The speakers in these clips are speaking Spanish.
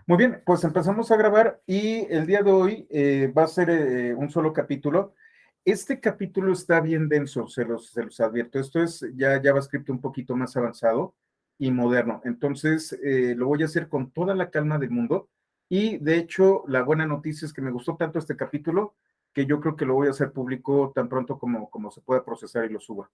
Muy bien, pues empezamos a grabar y el día de hoy va a ser un solo capítulo. Este capítulo está bien denso, se los advierto. Esto es ya JavaScript un poquito más avanzado y moderno. Entonces, lo voy a hacer con toda la calma del mundo. Y de hecho, la buena noticia es que me gustó tanto este capítulo que yo creo que lo voy a hacer público tan pronto como se pueda procesar y lo suba.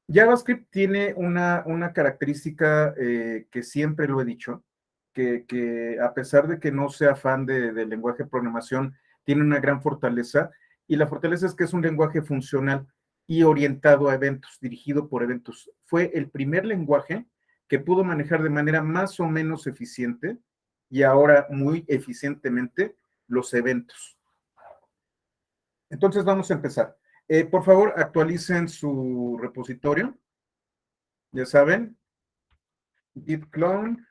JavaScript tiene una característica que siempre lo he dicho, que a pesar de que no sea fan del lenguaje de programación, tiene una gran fortaleza, y la fortaleza es que es un lenguaje funcional y orientado a eventos, dirigido por eventos. Fue el primer lenguaje que pudo manejar de manera más o menos eficiente y ahora muy eficientemente los eventos. Entonces vamos a empezar. Por favor, actualicen su repositorio. Ya saben, git clone,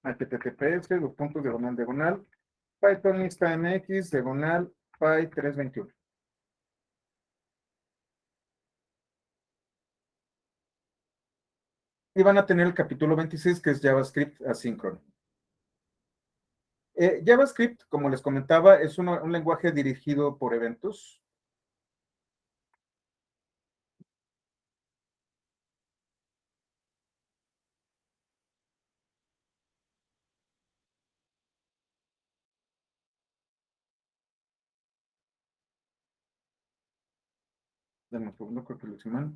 https, dos puntos, diagonal, diagonal, Python lista mx, diagonal, py 321. Y van a tener el capítulo 26, que es JavaScript asíncrono. JavaScript, como les comentaba, es un lenguaje dirigido por eventos. Dame un segundo, creo que lo hice mal.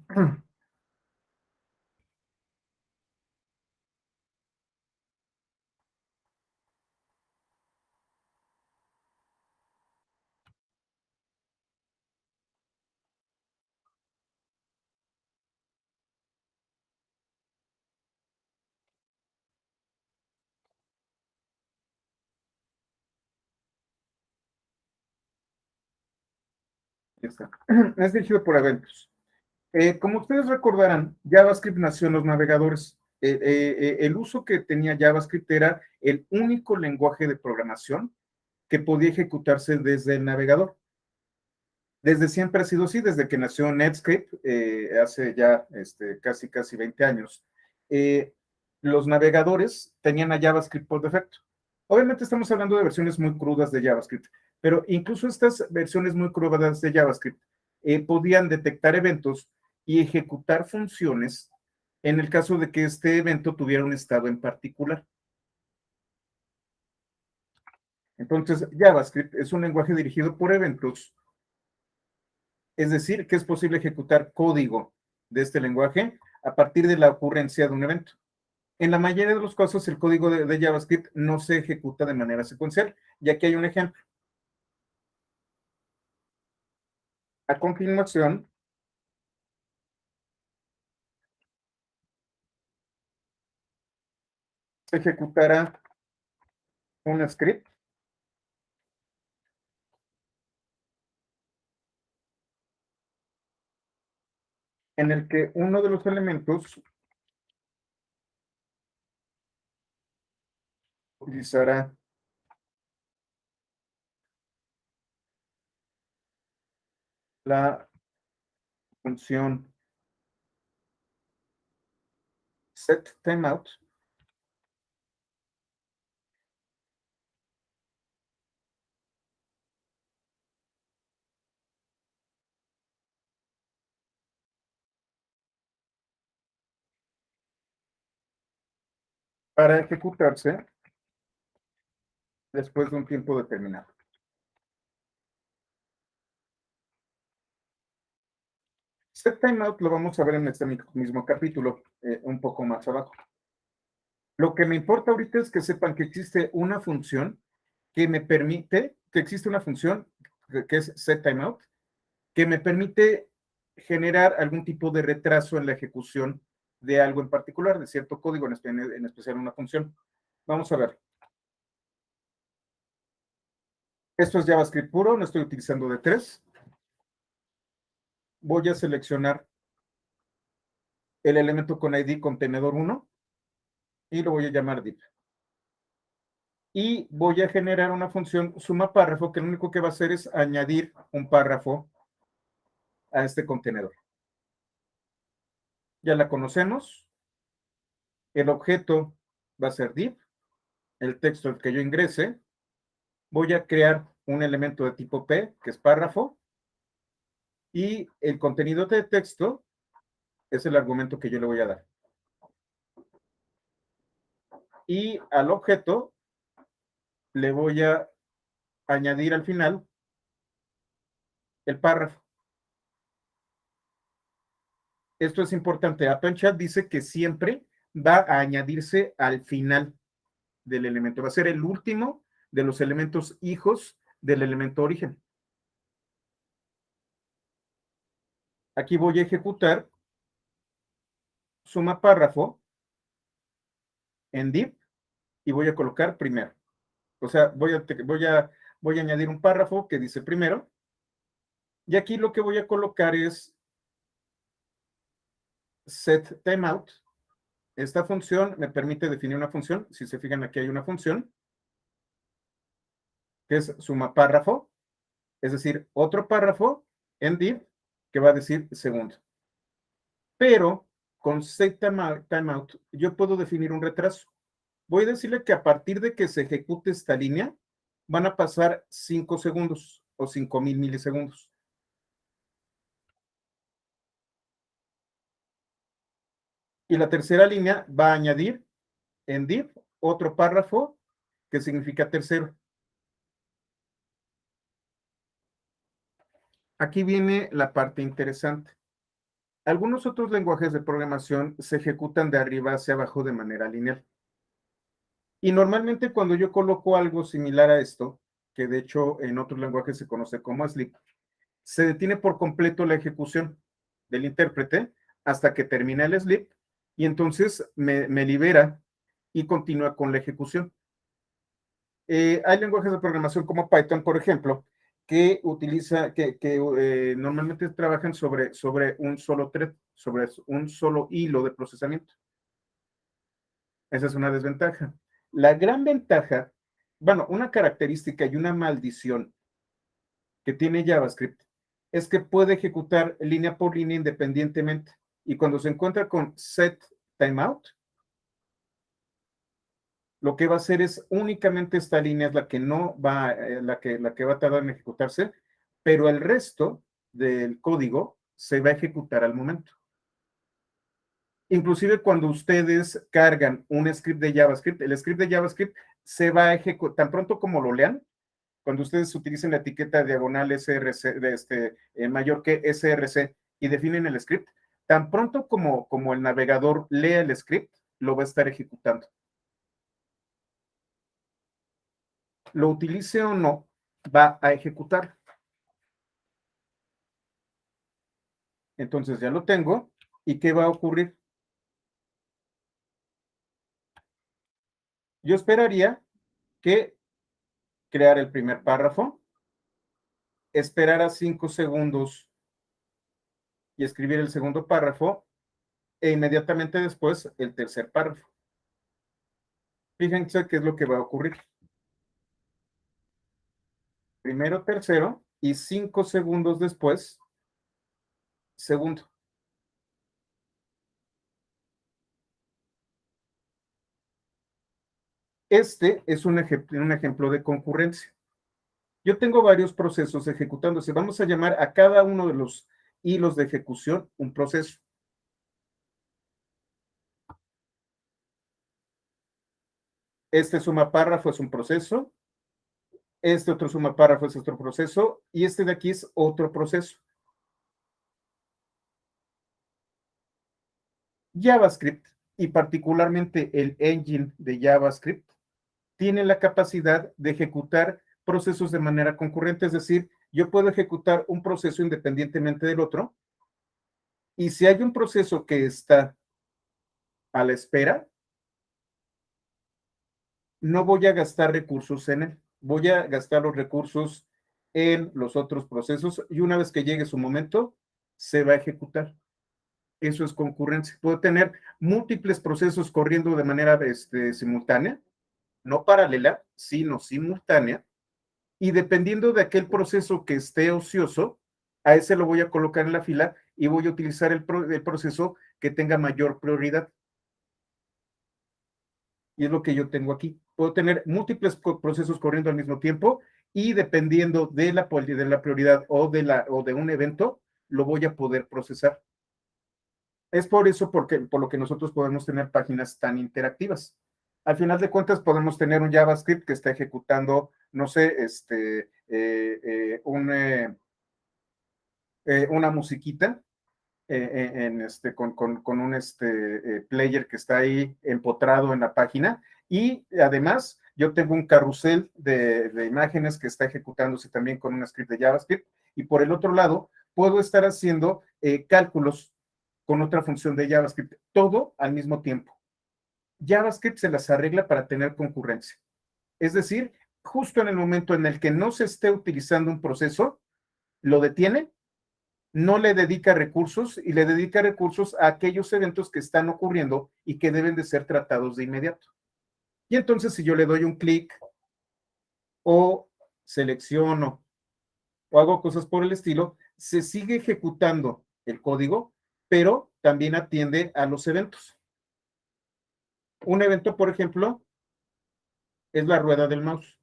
Ya está. Es dirigido por eventos. Como ustedes recordarán, JavaScript nació en los navegadores. El uso que tenía JavaScript era el único lenguaje de programación que podía ejecutarse desde el navegador. Desde siempre ha sido así, desde que nació Netscape, hace ya casi 20 años. Eh, los navegadores tenían a JavaScript por defecto. Obviamente estamos hablando de versiones muy crudas de JavaScript, pero incluso estas versiones muy crudas de JavaScript podían detectar eventos y ejecutar funciones en el caso de que este evento tuviera un estado en particular. Entonces, JavaScript es un lenguaje dirigido por eventos, es decir, que es posible ejecutar código de este lenguaje a partir de la ocurrencia de un evento. En la mayoría de los casos, el código de JavaScript no se ejecuta de manera secuencial, y aquí hay un ejemplo. A continuación, se ejecutará un script en el que uno de los elementos utilizará la función setTimeout para ejecutarse después de un tiempo determinado. SetTimeout lo vamos a ver en este mismo capítulo, un poco más abajo. Lo que me importa ahorita es que sepan que existe una función que me permite, que existe una función que es setTimeout, que me permite generar algún tipo de retraso en la ejecución de algo en particular, de cierto código, en especial una función. Vamos a ver. Esto es JavaScript puro, no estoy utilizando D3. Voy a seleccionar el elemento con ID contenedor 1 y lo voy a llamar div. Y voy a generar una función suma párrafo que lo único que va a hacer es añadir un párrafo a este contenedor. Ya la conocemos. El objeto va a ser div. el texto que yo ingrese, voy a crear un elemento de tipo P, que es párrafo, y el contenido de texto es el argumento que yo le voy a dar. Y al objeto le voy a añadir al final el párrafo. Esto es importante. AppNchat dice que siempre va a añadirse al final del elemento. Va a ser el último de los elementos hijos del elemento origen. Aquí voy a ejecutar suma párrafo en div y voy a colocar primero. O sea, voy a añadir un párrafo que dice primero. Y aquí lo que voy a colocar es set timeout. Esta función me permite definir una función. Si se fijan, aquí hay una función que es suma párrafo, es decir, otro párrafo en div que va a decir segundo. Pero con set timeout yo puedo definir un retraso. Voy a decirle que a partir de que se ejecute esta línea, van a pasar 5 segundos o 5000 milisegundos. Y la tercera línea va a añadir en div otro párrafo que significa tercero. Aquí viene la parte interesante. Algunos otros lenguajes de programación se ejecutan de arriba hacia abajo de manera lineal. Y normalmente cuando yo coloco algo similar a esto, que de hecho en otros lenguajes se conoce como sleep, se detiene por completo la ejecución del intérprete hasta que termina el sleep y entonces me libera y continúa con la ejecución. Hay lenguajes de programación como Python, por ejemplo, que normalmente trabajan sobre un solo thread, sobre un solo hilo de procesamiento. Esa es una desventaja. La gran ventaja, bueno, una característica y una maldición que tiene JavaScript es que puede ejecutar línea por línea independientemente. Y cuando se encuentra con set timeout, lo que va a hacer es únicamente esta línea es la que no va, la que va a tardar en ejecutarse, pero el resto del código se va a ejecutar al momento. Inclusive cuando ustedes cargan un script de JavaScript, el script de JavaScript se va a ejecutar, tan pronto como lo lean, cuando ustedes utilicen la etiqueta diagonal src, mayor que src y definen el script, tan pronto como el navegador lea el script, lo va a estar ejecutando. Lo utilice o no, va a ejecutar. Entonces ya lo tengo. ¿Y qué va a ocurrir? Yo esperaría que crear el primer párrafo, esperar a 5 segundos y escribir el segundo párrafo e inmediatamente después el tercer párrafo. Fíjense qué es lo que va a ocurrir. Primero tercero y 5 segundos después, segundo. Este es un ejemplo de concurrencia. Yo tengo varios procesos ejecutándose. Vamos a llamar a cada uno de los hilos de ejecución un proceso. Este suma párrafo es un proceso. Este otro suma párrafo es otro proceso. Y este de aquí es otro proceso. JavaScript, y particularmente el engine de JavaScript, tiene la capacidad de ejecutar procesos de manera concurrente, es decir, yo puedo ejecutar un proceso independientemente del otro, y si hay un proceso que está a la espera, no voy a gastar recursos en él, voy a gastar los recursos en los otros procesos, y una vez que llegue su momento, se va a ejecutar. Eso es concurrencia. Puedo tener múltiples procesos corriendo de manera simultánea, no paralela, sino simultánea, y dependiendo de aquel proceso que esté ocioso, a ese lo voy a colocar en la fila y voy a utilizar el proceso que tenga mayor prioridad. Y es lo que yo tengo aquí. Puedo tener múltiples procesos corriendo al mismo tiempo y dependiendo de la prioridad o de un evento, lo voy a poder procesar. Es por eso por lo que nosotros podemos tener páginas tan interactivas. Al final de cuentas, podemos tener un JavaScript que está ejecutando, no sé, una musiquita con un player que está ahí empotrado en la página. Y además, yo tengo un carrusel de imágenes que está ejecutándose también con un script de JavaScript. Y por el otro lado, puedo estar haciendo cálculos con otra función de JavaScript, todo al mismo tiempo. JavaScript se las arregla para tener concurrencia. Es decir, justo en el momento en el que no se esté utilizando un proceso, lo detiene, no le dedica recursos y le dedica recursos a aquellos eventos que están ocurriendo y que deben de ser tratados de inmediato. Y entonces si yo le doy un clic o selecciono o hago cosas por el estilo, se sigue ejecutando el código, pero también atiende a los eventos. Un evento, por ejemplo, es la rueda del mouse.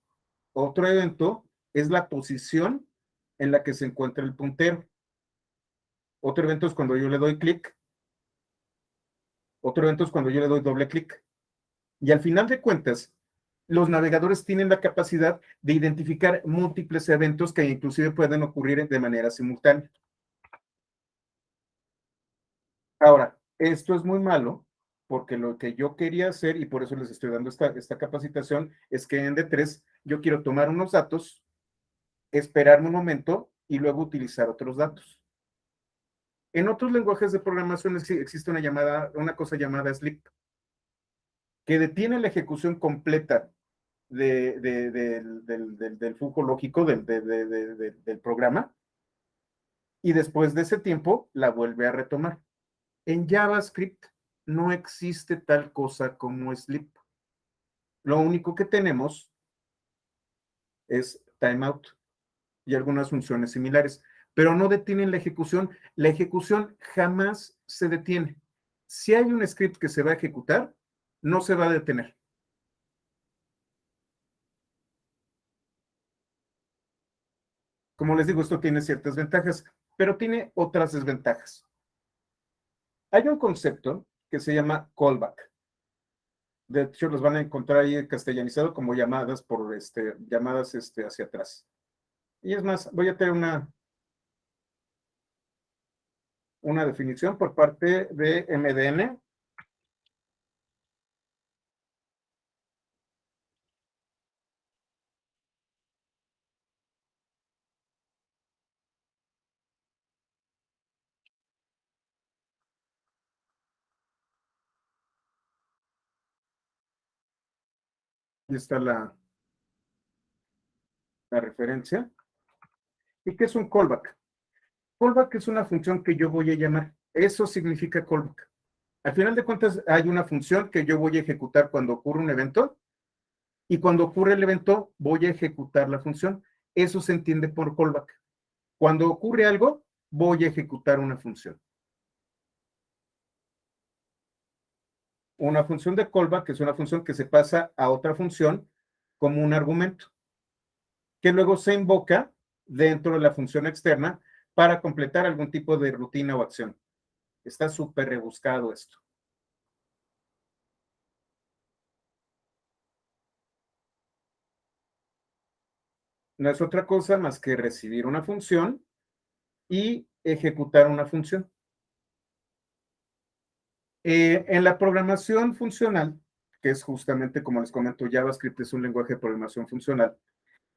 Otro evento es la posición en la que se encuentra el puntero. Otro evento es cuando yo le doy clic. Otro evento es cuando yo le doy doble clic. Y al final de cuentas, los navegadores tienen la capacidad de identificar múltiples eventos que inclusive pueden ocurrir de manera simultánea. Ahora, esto es muy malo porque lo que yo quería hacer, y por eso les estoy dando esta capacitación, es que en D3 yo quiero tomar unos datos, esperarme un momento y luego utilizar otros datos. En otros lenguajes de programación existe una cosa llamada sleep, que detiene la ejecución completa del flujo lógico del programa y después de ese tiempo la vuelve a retomar. En JavaScript no existe tal cosa como sleep. Lo único que tenemos es timeout y algunas funciones similares, pero no detienen la ejecución. La ejecución jamás se detiene. Si hay un script que se va a ejecutar, no se va a detener. Como les digo, esto tiene ciertas ventajas, pero tiene otras desventajas. Hay un concepto que se llama callback. De hecho, los van a encontrar ahí castellanizado como llamadas llamadas hacia atrás. Y es más, voy a tener una definición por parte de MDN. Y está la referencia. ¿Y qué es un callback? Callback es una función que yo voy a llamar. Eso significa callback. Al final de cuentas, hay una función que yo voy a ejecutar cuando ocurre un evento y cuando ocurre el evento voy a ejecutar la función. Eso se entiende por callback. Cuando ocurre algo, voy a ejecutar una función. Una función de callback es una función que se pasa a otra función como un argumento, que luego se invoca dentro de la función externa para completar algún tipo de rutina o acción. Está súper rebuscado esto. No es otra cosa más que recibir una función y ejecutar una función. En la programación funcional, que es justamente como les comento, JavaScript es un lenguaje de programación funcional,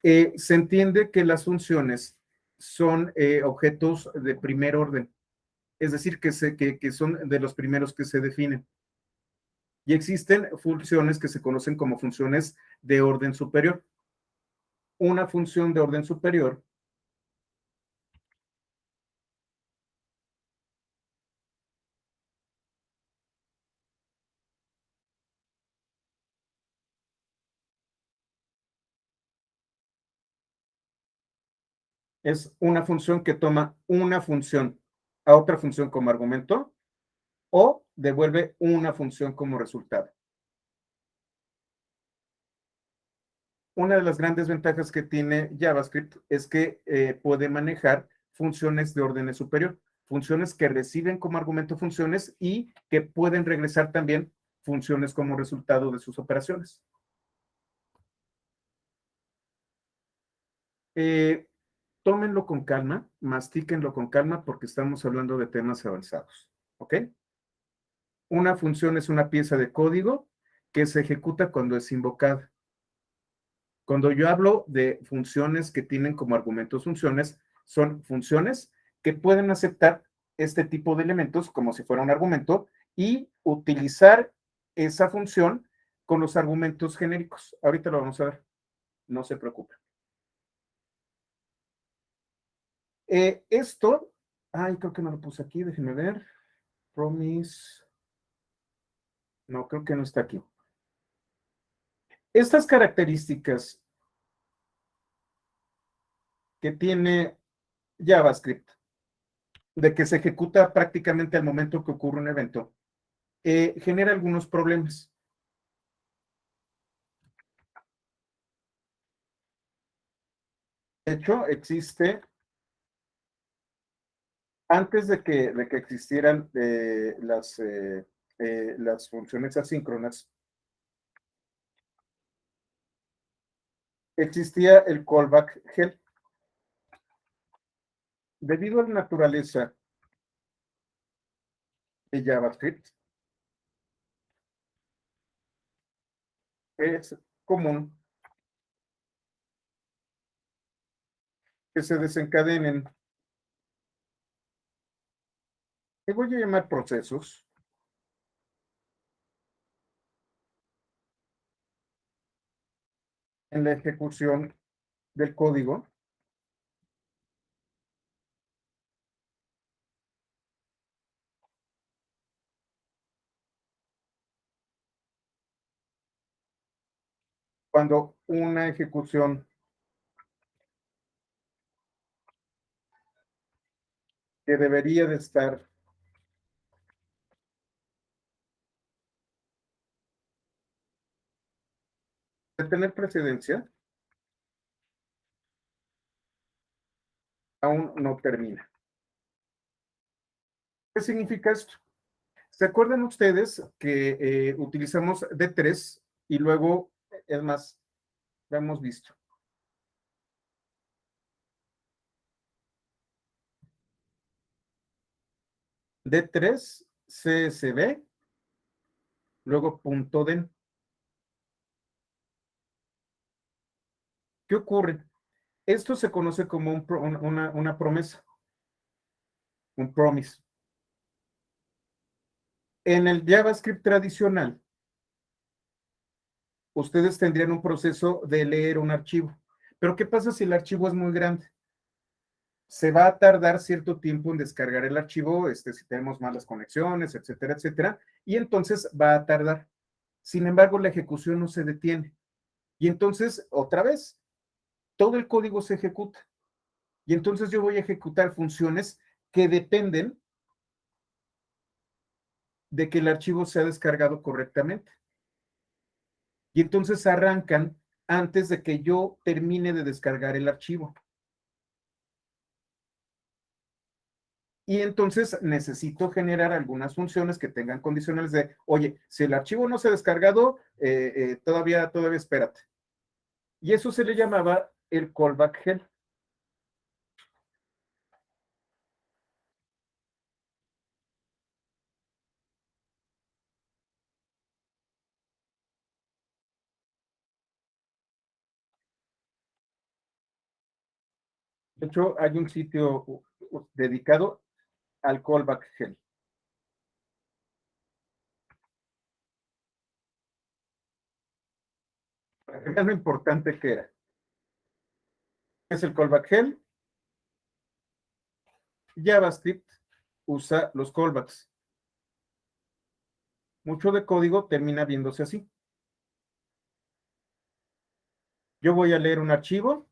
se entiende que las funciones son objetos de primer orden, es decir, que son de los primeros que se definen. Y existen funciones que se conocen como funciones de orden superior. Una función de orden superior es una función que toma una función a otra función como argumento o devuelve una función como resultado. una de las grandes ventajas que tiene JavaScript es que puede manejar funciones de orden superior, funciones que reciben como argumento funciones y que pueden regresar también funciones como resultado de sus operaciones. Eh, tómenlo con calma, mastíquenlo con calma porque estamos hablando de temas avanzados, ¿ok? Una función es una pieza de código que se ejecuta cuando es invocada. Cuando yo hablo de funciones que tienen como argumentos funciones, son funciones que pueden aceptar este tipo de elementos como si fuera un argumento y utilizar esa función con los argumentos genéricos. Ahorita lo vamos a ver, no se preocupen. Esto, ay, creo que no lo puse aquí, déjenme ver. Promise. No, creo que no está aquí. Estas características que tiene JavaScript, de que se ejecuta prácticamente al momento que ocurre un evento, genera algunos problemas. De hecho, existe, antes de que existieran las funciones asíncronas, existía el callback help. Debido a la naturaleza de JavaScript, es común que se desencadenen, que voy a llamar procesos, en la ejecución del código cuando una ejecución que debería de estar de tener precedencia, aún no termina. ¿Qué significa esto? ¿Se acuerdan ustedes que utilizamos D3 y luego, es más, lo hemos visto? D3, CSV, luego punto .den. ¿Qué ocurre? Esto se conoce como una promesa, un promise. En el JavaScript tradicional, ustedes tendrían un proceso de leer un archivo. Pero ¿qué pasa si el archivo es muy grande? Se va a tardar cierto tiempo en descargar el archivo, si tenemos malas conexiones, etcétera, etcétera, y entonces va a tardar. Sin embargo, la ejecución no se detiene. Y entonces, otra vez, todo el código se ejecuta. Y entonces yo voy a ejecutar funciones que dependen de que el archivo sea descargado correctamente. Y entonces arrancan antes de que yo termine de descargar el archivo. Y entonces necesito generar algunas funciones que tengan condicionales de, oye, si el archivo no se ha descargado, todavía espérate. Y eso se le llamaba el callback help. De hecho, hay un sitio dedicado al callback help. Vean lo importante que era. Es el callback help. JavaScript usa los callbacks. Mucho de código termina viéndose así. Yo voy a leer un archivo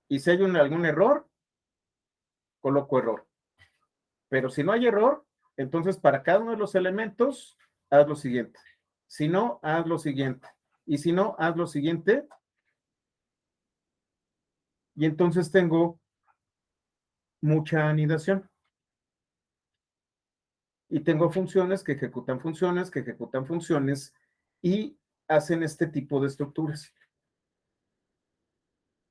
y si hay algún error, coloco error. Pero si no hay error, entonces para cada uno de los elementos, haz lo siguiente. Si no, haz lo siguiente. Y si no, haz lo siguiente. Y entonces tengo mucha anidación. Y tengo funciones que ejecutan funciones, que ejecutan funciones y hacen este tipo de estructuras.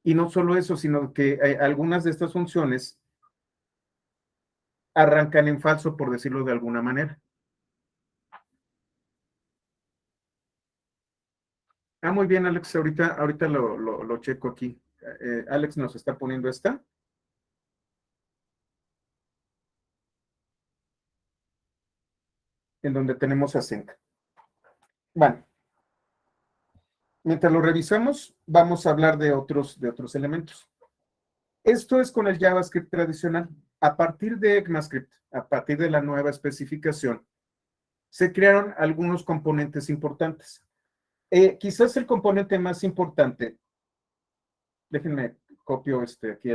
Y no solo eso, sino que algunas de estas funciones arrancan en falso, por decirlo de alguna manera. Ah, muy bien, Alex, ahorita lo checo aquí. Alex nos está poniendo esta, en donde tenemos async. Bueno, mientras lo revisamos, vamos a hablar de otros elementos. Esto es con el JavaScript tradicional. A partir de ECMAScript, a partir de la nueva especificación, se crearon algunos componentes importantes. Quizás el componente más importante, déjenme copio aquí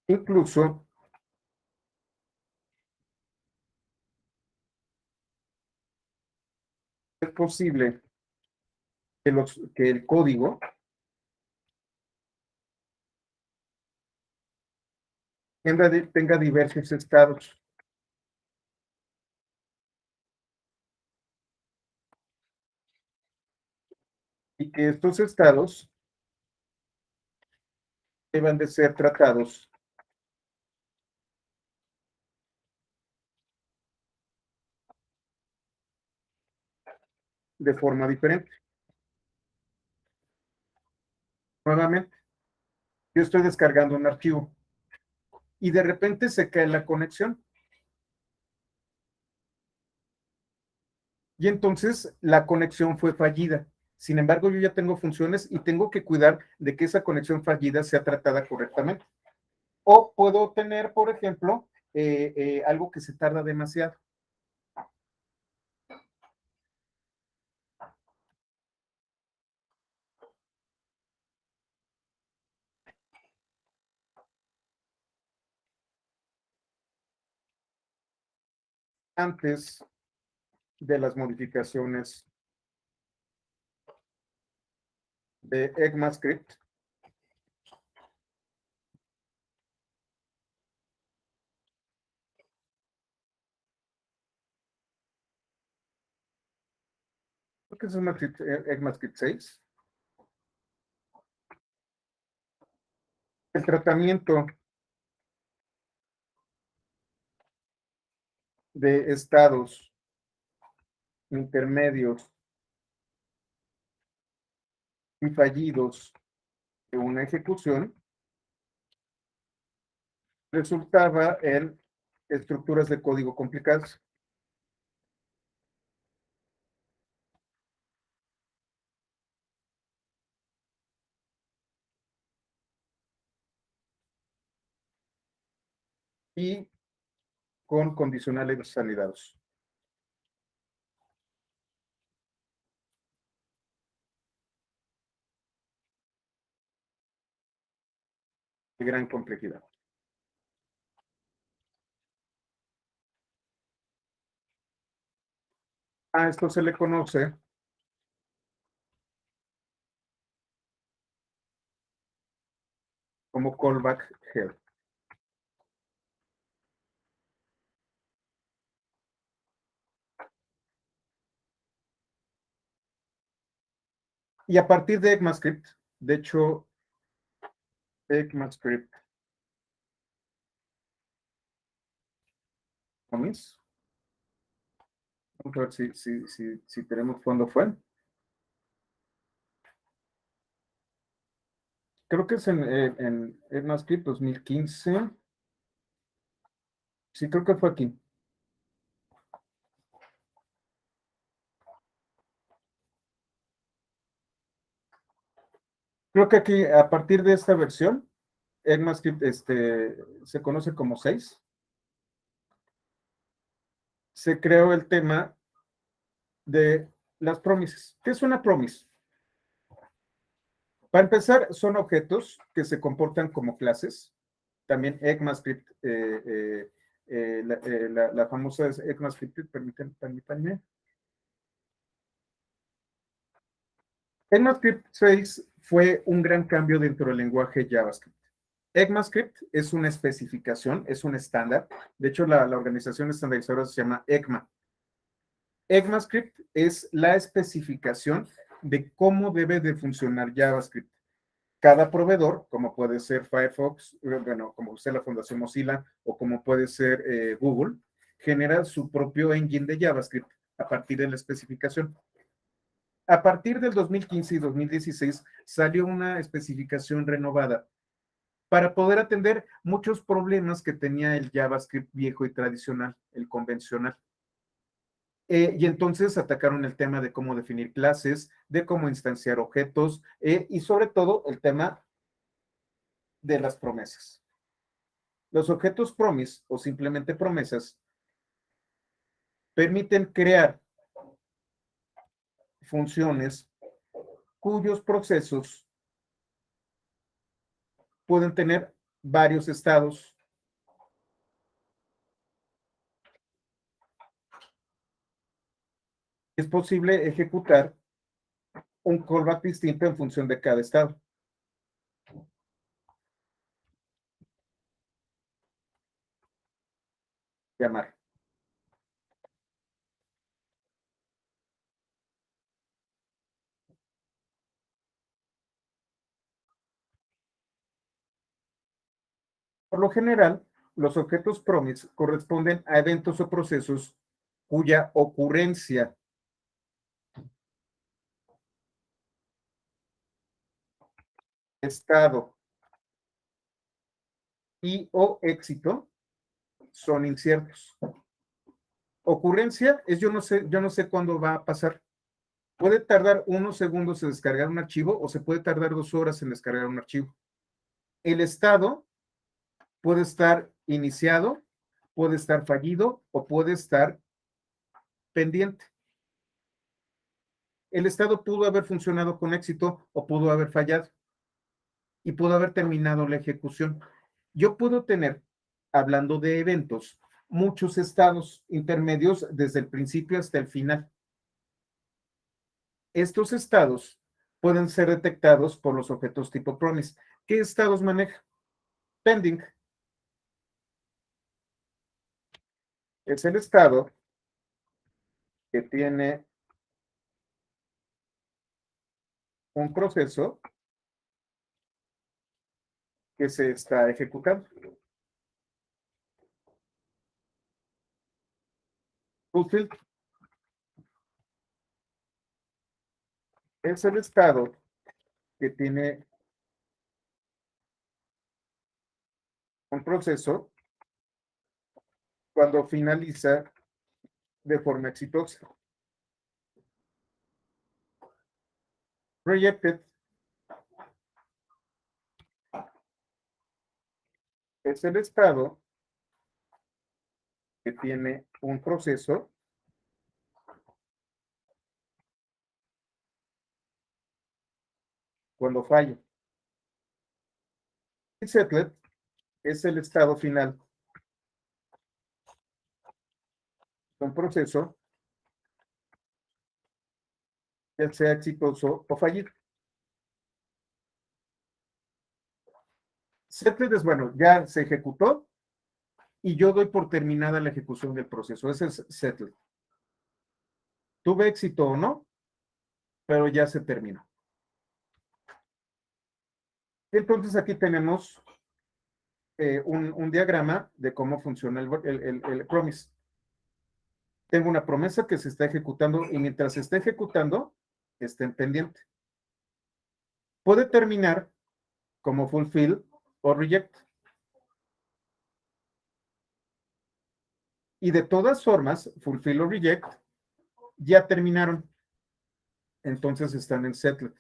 incluso es posible que el código tenga diversos estados y que estos estados deban de ser tratados de forma diferente. Nuevamente, yo estoy descargando un archivo y de repente se cae la conexión. Y entonces la conexión fue fallida. Sin embargo, yo ya tengo funciones y tengo que cuidar de que esa conexión fallida sea tratada correctamente. O puedo tener, por ejemplo, algo que se tarda demasiado. Antes de las modificaciones de ECMAScript, creo que es ECMAScript 6, el tratamiento de estados intermedios y fallidos de una ejecución resultaba en estructuras de código complicadas. Y con condicionales validados. De gran complejidad. A esto se le conoce como callback head. Y a partir de ECMAScript, de hecho, ECMAScript Vamos a ver si tenemos cuándo fue. Creo que es en ECMAScript 2015. Sí, creo que fue aquí. Creo que aquí, a partir de esta versión, ECMAScript se conoce como 6. Se creó el tema de las promises. ¿Qué es una promise? Para empezar, son objetos que se comportan como clases. También ECMAScript, la famosa es ECMAScript, permítanme. ECMAScript 6 fue un gran cambio dentro del lenguaje JavaScript. ECMAScript es una especificación, es un estándar. De hecho, la organización estandarizadora se llama ECMA. ECMAScript es la especificación de cómo debe de funcionar JavaScript. Cada proveedor, como puede ser Firefox, bueno, como sea la Fundación Mozilla o como puede ser Google, genera su propio engine de JavaScript a partir de la especificación. A partir del 2015 y 2016 salió una especificación renovada para poder atender muchos problemas que tenía el JavaScript viejo y tradicional, el convencional. Y entonces atacaron el tema de cómo definir clases, de cómo instanciar objetos y sobre todo el tema de las promesas. Los objetos promise o simplemente promesas permiten crear funciones cuyos procesos pueden tener varios estados. Es posible ejecutar un callback distinto en función de cada estado. Llamar. Por lo general, los objetos promise corresponden a eventos o procesos cuya ocurrencia estado y o éxito son inciertos. Ocurrencia es yo no sé cuándo va a pasar. Puede tardar unos segundos en descargar un archivo o se puede tardar 2 horas en descargar un archivo. El estado puede estar iniciado, puede estar fallido o puede estar pendiente. El estado pudo haber funcionado con éxito o pudo haber fallado y pudo haber terminado la ejecución. Yo puedo tener, hablando de eventos, muchos estados intermedios desde el principio hasta el final. Estos estados pueden ser detectados por los objetos tipo promise. ¿Qué estados maneja? Pending. Es el estado que tiene un proceso que se está ejecutando. Fulfilled es el estado que tiene un proceso cuando finaliza de forma exitosa. Rejected es el estado que tiene un proceso cuando falla. Y settled es el estado final de un proceso, ya sea exitoso o fallido. Settled es bueno, ya se ejecutó y yo doy por terminada la ejecución del proceso. Ese es settled. Tuve éxito o no, pero ya se terminó. Entonces aquí tenemos un diagrama de cómo funciona el promise. Tengo una promesa que se está ejecutando y mientras se está ejecutando, está en pendiente. Puede terminar como fulfill o reject. Y de todas formas, fulfill o reject ya terminaron. Entonces están en settled.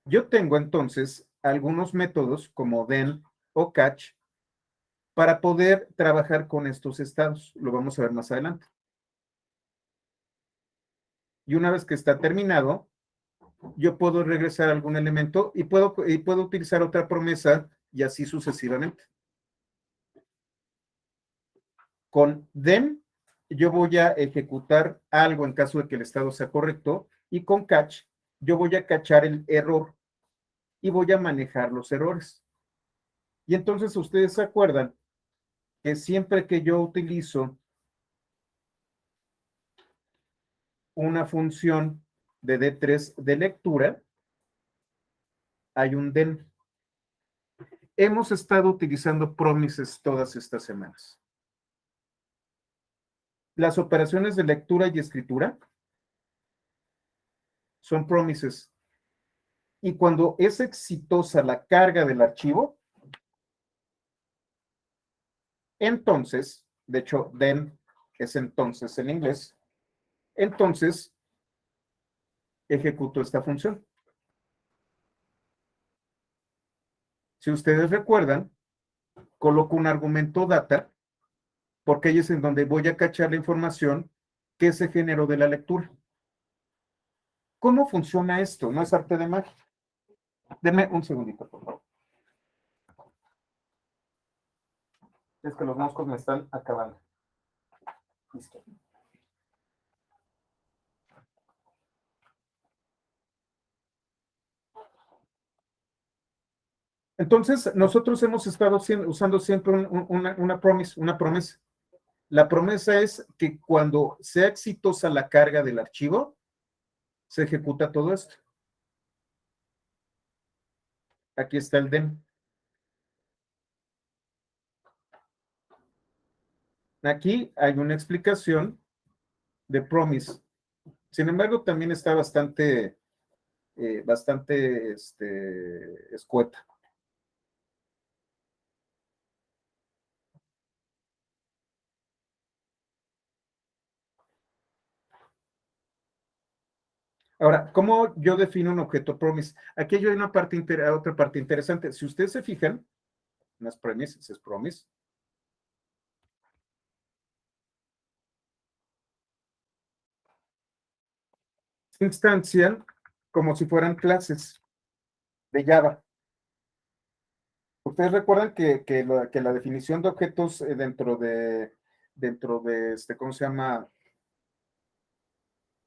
Yo tengo entonces algunos métodos como then o catch para poder trabajar con estos estados. Lo vamos a ver más adelante. Y una vez que está terminado, yo puedo regresar a algún elemento y puedo utilizar otra promesa y así sucesivamente. Con then, yo voy a ejecutar algo en caso de que el estado sea correcto y con catch, yo voy a cachar el error y voy a manejar los errores. Y entonces ustedes se acuerdan que siempre que yo utilizo una función de D3 de lectura, hay un then. Hemos estado utilizando promises todas estas semanas. Las operaciones de lectura y escritura son promises. Y cuando es exitosa la carga del archivo, entonces, de hecho, then es entonces en inglés, entonces ejecuto esta función. Si ustedes recuerdan, coloco un argumento data, porque ahí es en donde voy a cachar la información que se generó de la lectura. ¿Cómo funciona esto? No es arte de magia. Denme un segundito, por favor. Es que los moscos me están acabando. Listo. Entonces, nosotros hemos estado usando siempre una promesa. La promesa es que cuando sea exitosa la carga del archivo, se ejecuta todo esto. Aquí está el DEM. Aquí hay una explicación de promise. Sin embargo, también está bastante escueta. Ahora, ¿cómo yo defino un objeto promise? Aquí hay otra parte interesante. Si ustedes se fijan, unas premisas es promise. Se instancian como si fueran clases de Java. Ustedes recuerdan que la definición de objetos dentro de ¿cómo se llama?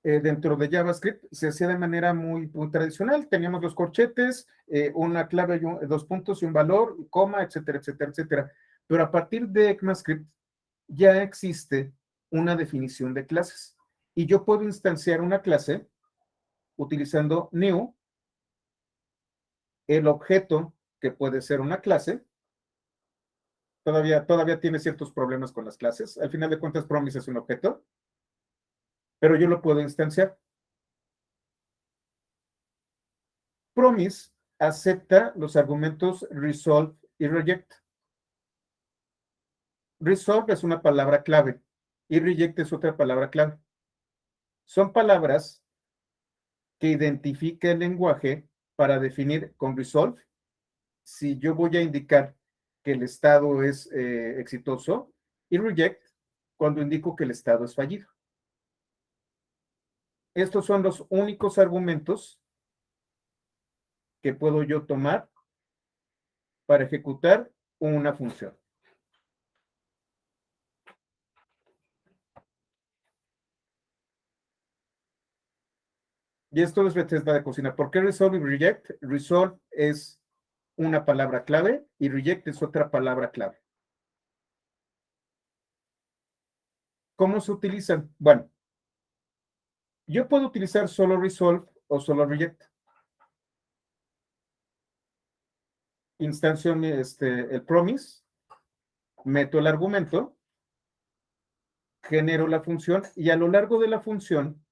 Dentro de JavaScript se hacía de manera muy tradicional. Teníamos los corchetes, una clave, dos puntos y un valor, coma, etcétera, etcétera, etcétera. Pero a partir de ECMAScript ya existe una definición de clases. Y yo puedo instanciar una clase utilizando new, el objeto que puede ser una clase. Todavía tiene ciertos problemas con las clases. Al final de cuentas, promise es un objeto, pero yo lo puedo instanciar. Promise acepta los argumentos resolve y reject. Resolve es una palabra clave y reject es otra palabra clave. Son palabras que identifica el lenguaje para definir con resolve si yo voy a indicar que el estado es exitoso y reject cuando indico que el estado es fallido. Estos son los únicos argumentos que puedo yo tomar para ejecutar una función. Y esto es receta de cocina. ¿Por qué resolve y reject? Resolve es una palabra clave y reject es otra palabra clave. ¿Cómo se utilizan? Bueno, yo puedo utilizar solo resolve o solo reject. Instancio el promise, meto el argumento, genero la función y a lo largo de la función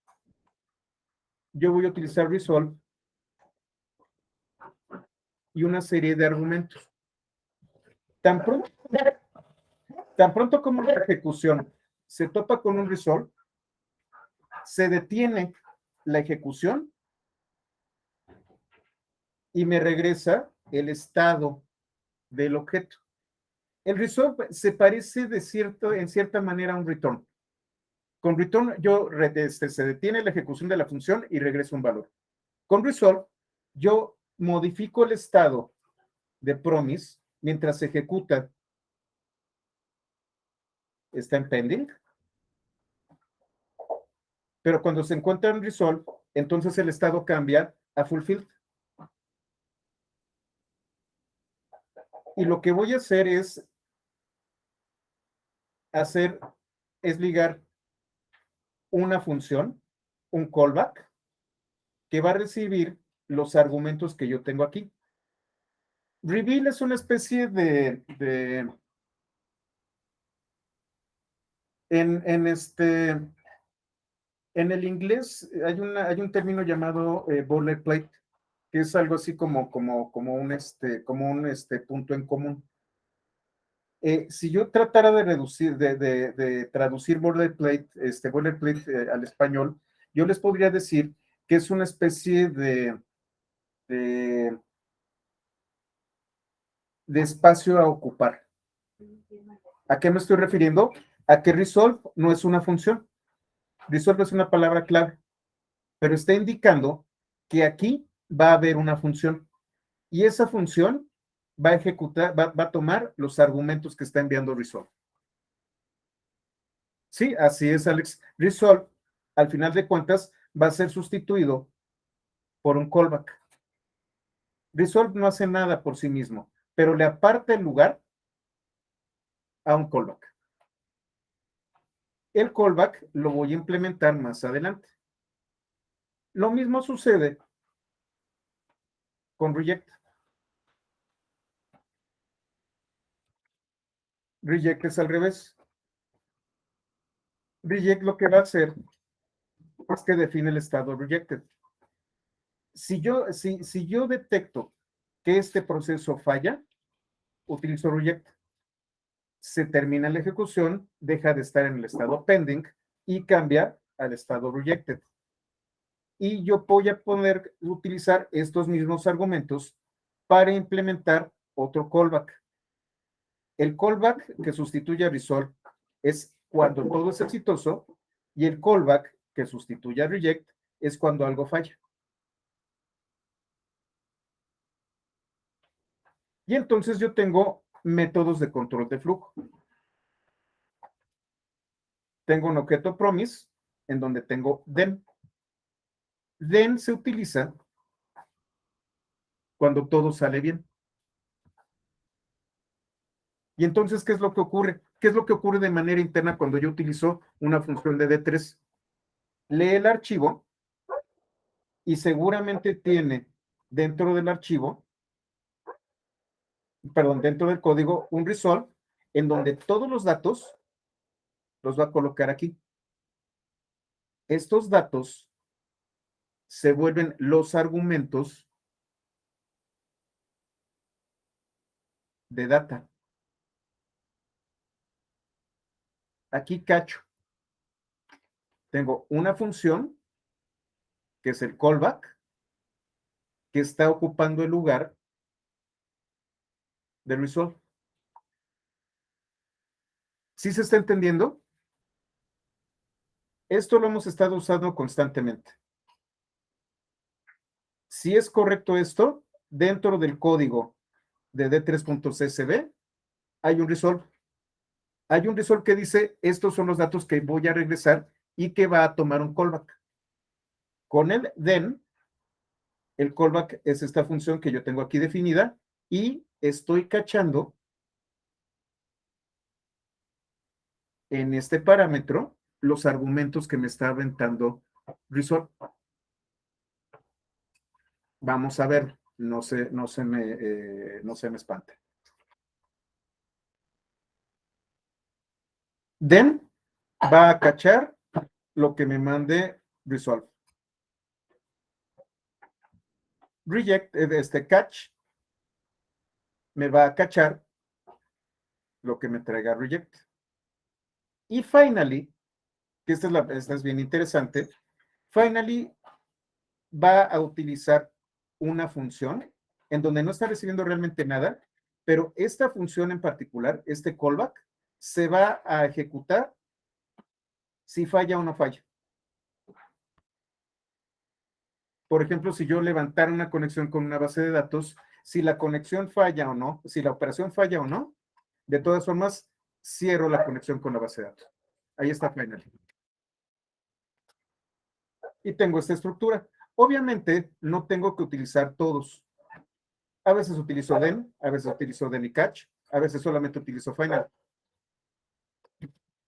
yo voy a utilizar resolve y una serie de argumentos. Tan pronto como la ejecución se topa con un resolve, se detiene la ejecución y me regresa el estado del objeto. El resolve se parece en cierta manera a un return. Con return se detiene la ejecución de la función y regresa un valor. Con resolve yo modifico el estado de promise mientras se ejecuta, está en pending, pero cuando se encuentra en resolve, entonces el estado cambia a fulfilled. Y lo que voy a hacer es ligar una función, un callback, que va a recibir los argumentos que yo tengo aquí. Reveal es una especie en el inglés hay un término llamado boilerplate, que es algo así como un punto en común. Si yo tratara de traducir boilerplate al español, yo les podría decir que es una especie de, de espacio a ocupar. ¿A qué me estoy refiriendo? A que resolve no es una función. Resolve es una palabra clave, pero está indicando que aquí va a haber una función y esa función va a ejecutar, va a tomar los argumentos que está enviando resolve. Sí, así es, Alex. Resolve, al final de cuentas, va a ser sustituido por un callback. Resolve no hace nada por sí mismo, pero le aparta el lugar a un callback. El callback lo voy a implementar más adelante. Lo mismo sucede con reject. Reject es al revés. Reject lo que va a hacer es que define el estado rejected. Si yo detecto que este proceso falla, utilizo reject. Se termina la ejecución, deja de estar en el estado pending y cambia al estado rejected. Y yo voy a utilizar estos mismos argumentos para implementar otro callback. El callback que sustituye a resolve es cuando todo es exitoso y el callback que sustituye a reject es cuando algo falla. Y entonces yo tengo métodos de control de flujo. Tengo un objeto promise en donde tengo then. Then se utiliza cuando todo sale bien. Y entonces, ¿qué es lo que ocurre? ¿Qué es lo que ocurre de manera interna cuando yo utilizo una función de D3? Lee el archivo y seguramente tiene dentro del archivo, perdón, dentro del código, un resolve en donde todos los datos los va a colocar aquí. Estos datos se vuelven los argumentos de data. Aquí cacho. Tengo una función que es el callback, que está ocupando el lugar de resolve. ¿Sí se está entendiendo? Esto lo hemos estado usando constantemente. Si es correcto esto, dentro del código de D3.csv hay un resolve. Hay un resolve que dice, estos son los datos que voy a regresar y que va a tomar un callback. Con el then, el callback es esta función que yo tengo aquí definida y estoy cachando en este parámetro los argumentos que me está aventando resolve. Vamos a ver, no se me espante. Then va a cachar lo que me mande resolve. Reject, catch, me va a cachar lo que me traiga reject. Y finally, que esta es bien interesante, finally va a utilizar una función en donde no está recibiendo realmente nada, pero esta función en particular, este callback, se va a ejecutar si falla o no falla. Por ejemplo, si yo levantara una conexión con una base de datos, si la conexión falla o no, si la operación falla o no, de todas formas, cierro la conexión con la base de datos. Ahí está final. Y tengo esta estructura. Obviamente, no tengo que utilizar todos. A veces utilizo den, a veces utilizo den y catch, a veces solamente utilizo final.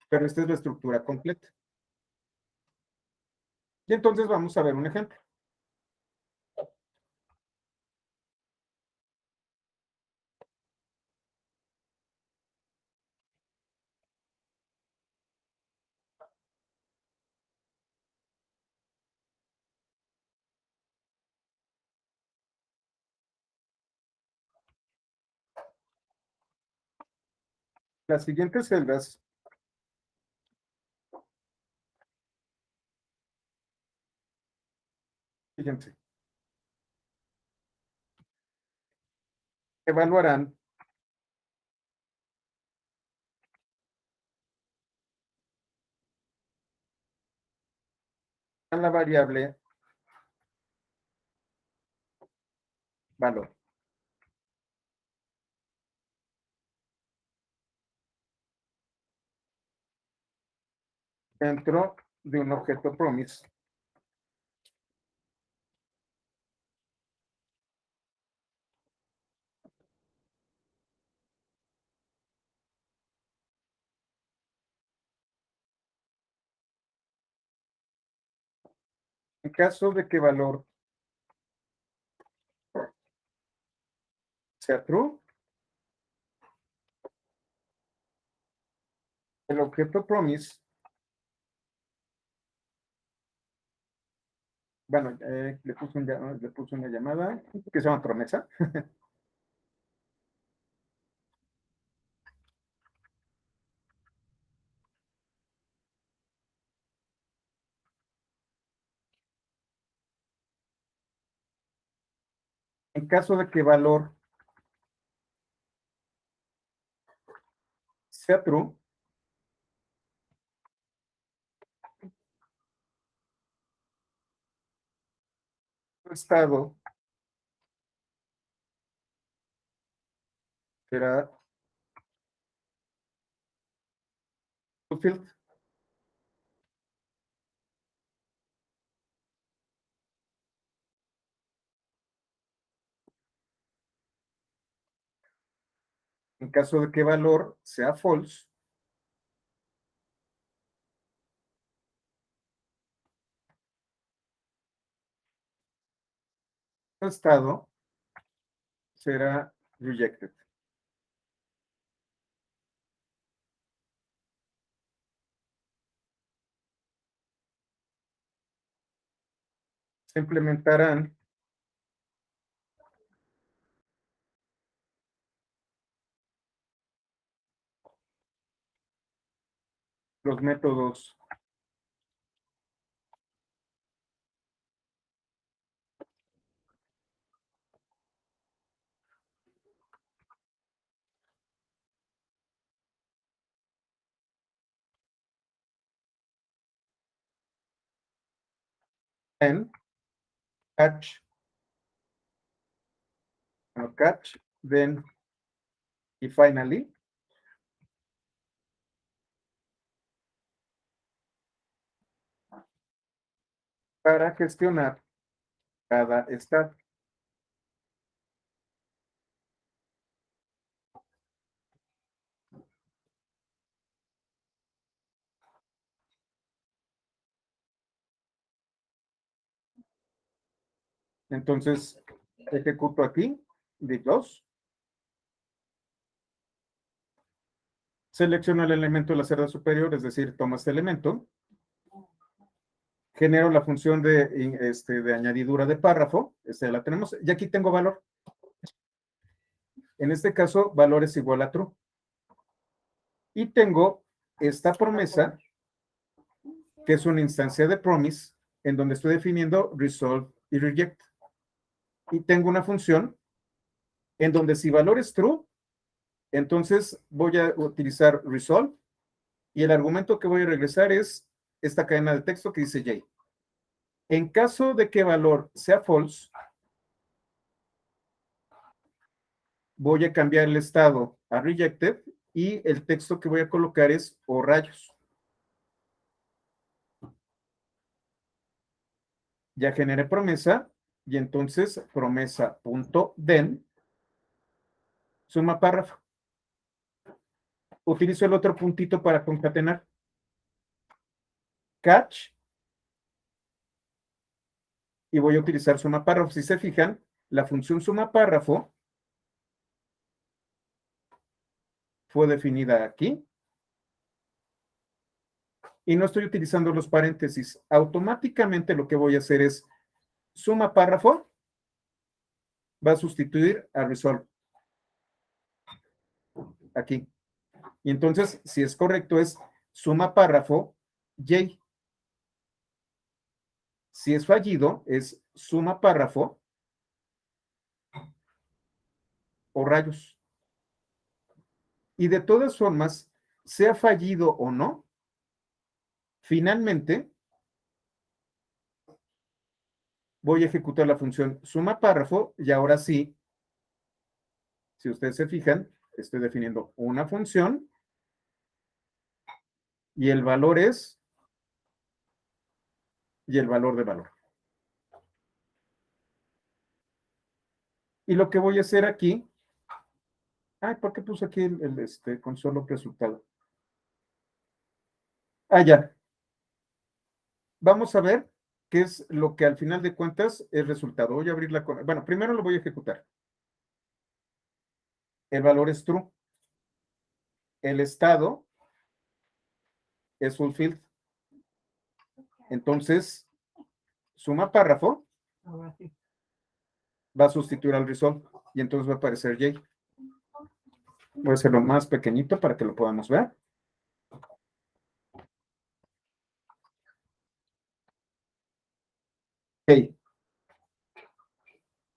Pero esta es la estructura completa. Y entonces vamos a ver un ejemplo. Las siguientes celdas, fíjense, evaluarán a la variable valor. Dentro de un objeto promise. En caso de que valor sea true, el objeto promise, bueno, le puse una llamada que se llama promesa. En caso de que valor sea true, el estado será fulfilled. En caso de que valor sea false, el estado será rejected. Se implementarán los métodos en catch, catch, then y finally, para gestionar cada estado. Entonces, ejecuto aquí, div 2, selecciono el elemento de la cerda superior, es decir, tomo este elemento, genero la función de añadidura de párrafo, esta la tenemos, y aquí tengo valor. En este caso, valor es igual a true. Y tengo esta promesa, que es una instancia de promise, en donde estoy definiendo resolve y reject. Y tengo una función en donde si valor es true, entonces voy a utilizar resolve y el argumento que voy a regresar es esta cadena de texto que dice J. En caso de que valor sea false, voy a cambiar el estado a rejected y el texto que voy a colocar es o rayos. Ya generé promesa y entonces promesa.then suma párrafo. Utilizo el otro puntito para concatenar. Catch. Y voy a utilizar suma párrafo. Si se fijan, la función suma párrafo fue definida aquí. Y no estoy utilizando los paréntesis. Automáticamente lo que voy a hacer es suma párrafo va a sustituir a resolve. Aquí. Y entonces, si es correcto, es suma párrafo J. Si es fallido, es suma párrafo o rayos. Y de todas formas, sea fallido o no, finalmente voy a ejecutar la función suma párrafo y ahora sí, si ustedes se fijan, estoy definiendo una función y el valor es y el valor de valor. Y lo que voy a hacer aquí, ¿por qué puse aquí con solo resultado? Ya. Vamos a ver qué es lo que al final de cuentas es resultado. Voy a abrir la... Bueno, primero lo voy a ejecutar. El valor es true. El estado es fulfilled. Entonces, suma párrafo va a sustituir al resolve y entonces va a aparecer J. Voy a hacerlo más pequeñito para que lo podamos ver. Ok.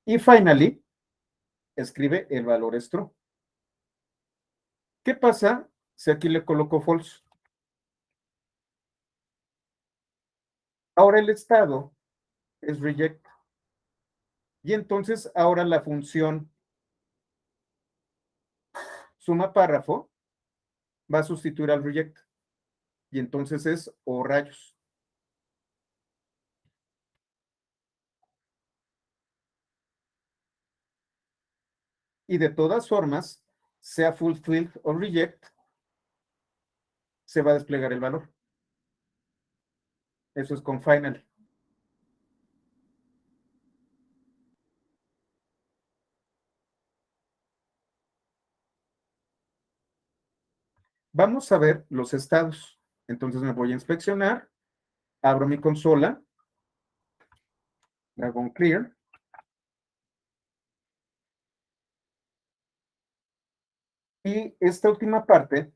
Y finally, escribe el valor es true. ¿Qué pasa si aquí le coloco false? Ahora el estado es reject. Y entonces ahora la función suma párrafo va a sustituir al reject. Y entonces es o rayos. Y de todas formas, sea fulfilled o reject, se va a desplegar el valor. Eso es con final. Vamos a ver los estados. Entonces me voy a inspeccionar, abro mi consola, hago un clear. Y esta última parte,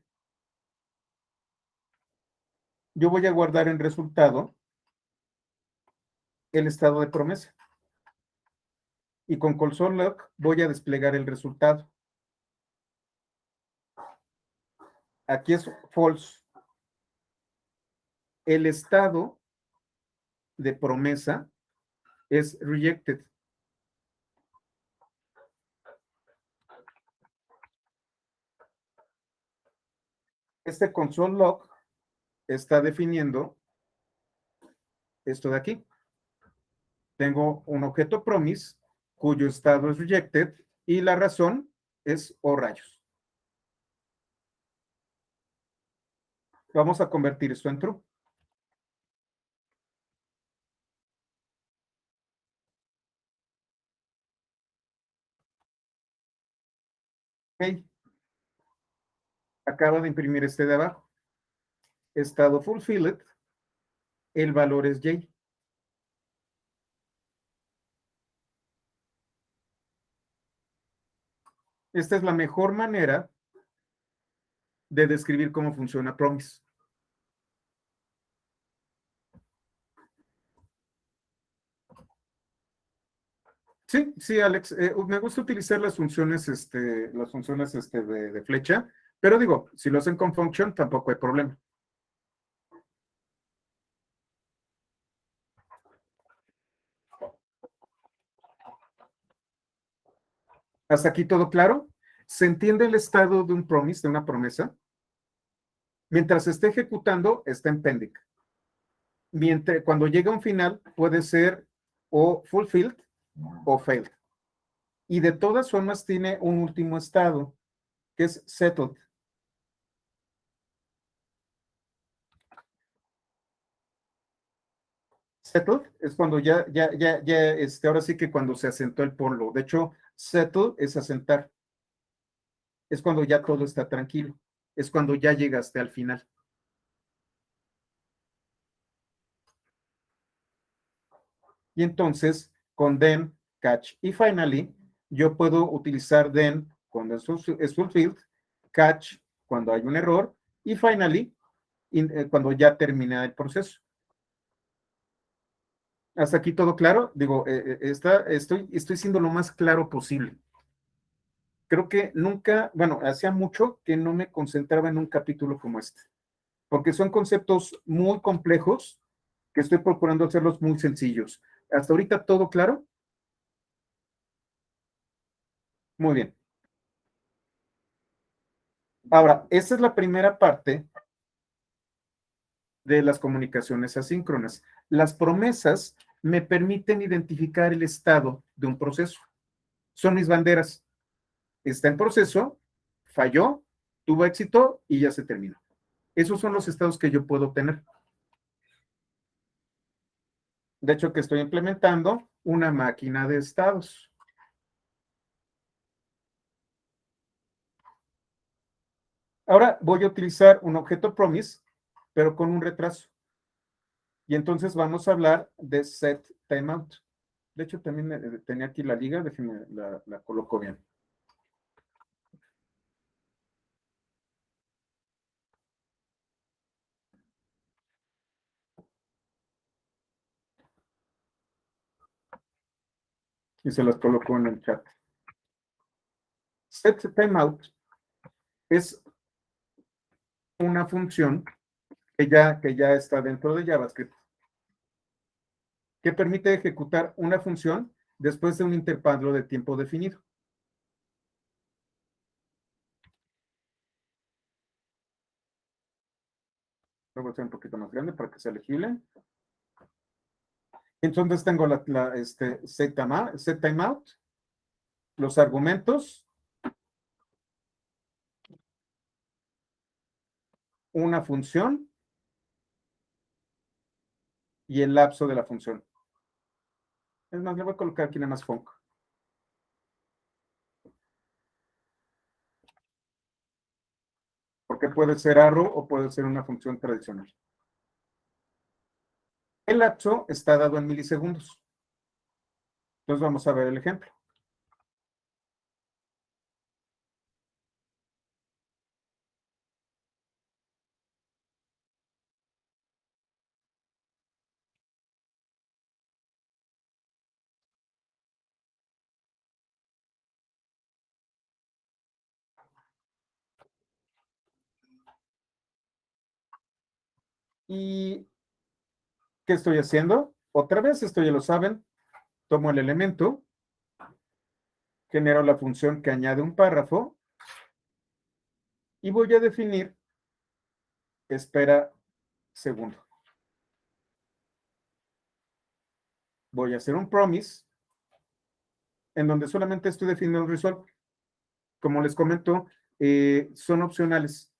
yo voy a guardar en resultado el estado de promesa. Y con console log voy a desplegar el resultado. Aquí es false. El estado de promesa es rejected. Este console log está definiendo esto de aquí. Tengo un objeto promise cuyo estado es rejected y la razón es o rayos. Vamos a convertir esto en true. Ok. Acaba de imprimir este de abajo. Estado fulfilled. El valor es J. Esta es la mejor manera de describir cómo funciona Promise. Sí, sí, Alex. Me gusta utilizar las funciones, de flecha, pero digo, si lo hacen con function, tampoco hay problema. ¿Hasta aquí todo claro? ¿Se entiende el estado de un promise, de una promesa? Mientras se esté ejecutando, está en pending. Cuando llega a un final, puede ser o fulfilled o failed. Y de todas formas tiene un último estado, que es settled. Settled es cuando ahora sí que cuando se asentó el polo. De hecho, settled es asentar. Es cuando ya todo está tranquilo. Es cuando ya llegaste al final. Y entonces, con then, catch y finally, yo puedo utilizar then cuando es fulfilled, catch cuando hay un error y finally cuando ya termina el proceso. ¿Hasta aquí todo claro? Digo, estoy siendo lo más claro posible. Creo que nunca, bueno, hacía mucho que no me concentraba en un capítulo como este, porque son conceptos muy complejos que estoy procurando hacerlos muy sencillos. ¿Hasta ahorita todo claro? Muy bien. Ahora, esa es la primera parte de las comunicaciones asíncronas. Las promesas me permiten identificar el estado de un proceso. Son mis banderas. Está en proceso, falló, tuvo éxito y ya se terminó. Esos son los estados que yo puedo tener. De hecho, que estoy implementando una máquina de estados. Ahora voy a utilizar un objeto promise, pero con un retraso. Y entonces vamos a hablar de set timeout. De hecho, también tenía aquí la liga, déjenme la coloco bien. Y se las coloco en el chat. Set timeout es una función que ya está dentro de JavaScript, que permite ejecutar una función después de un intervalo de tiempo definido. Lo voy a hacer un poquito más grande para que sea legible. Entonces tengo set timeout, los argumentos, una función y el lapso de la función. Es más, le voy a colocar aquí nada más func. Porque puede ser arrow o puede ser una función tradicional. El lapso está dado en milisegundos. Entonces vamos a ver el ejemplo. ¿Y qué estoy haciendo? Otra vez, esto ya lo saben, tomo el elemento, genero la función que añade un párrafo y voy a definir espera segundo. Voy a hacer un promise en donde solamente estoy definiendo un resolve. Como les comento, son opcionales,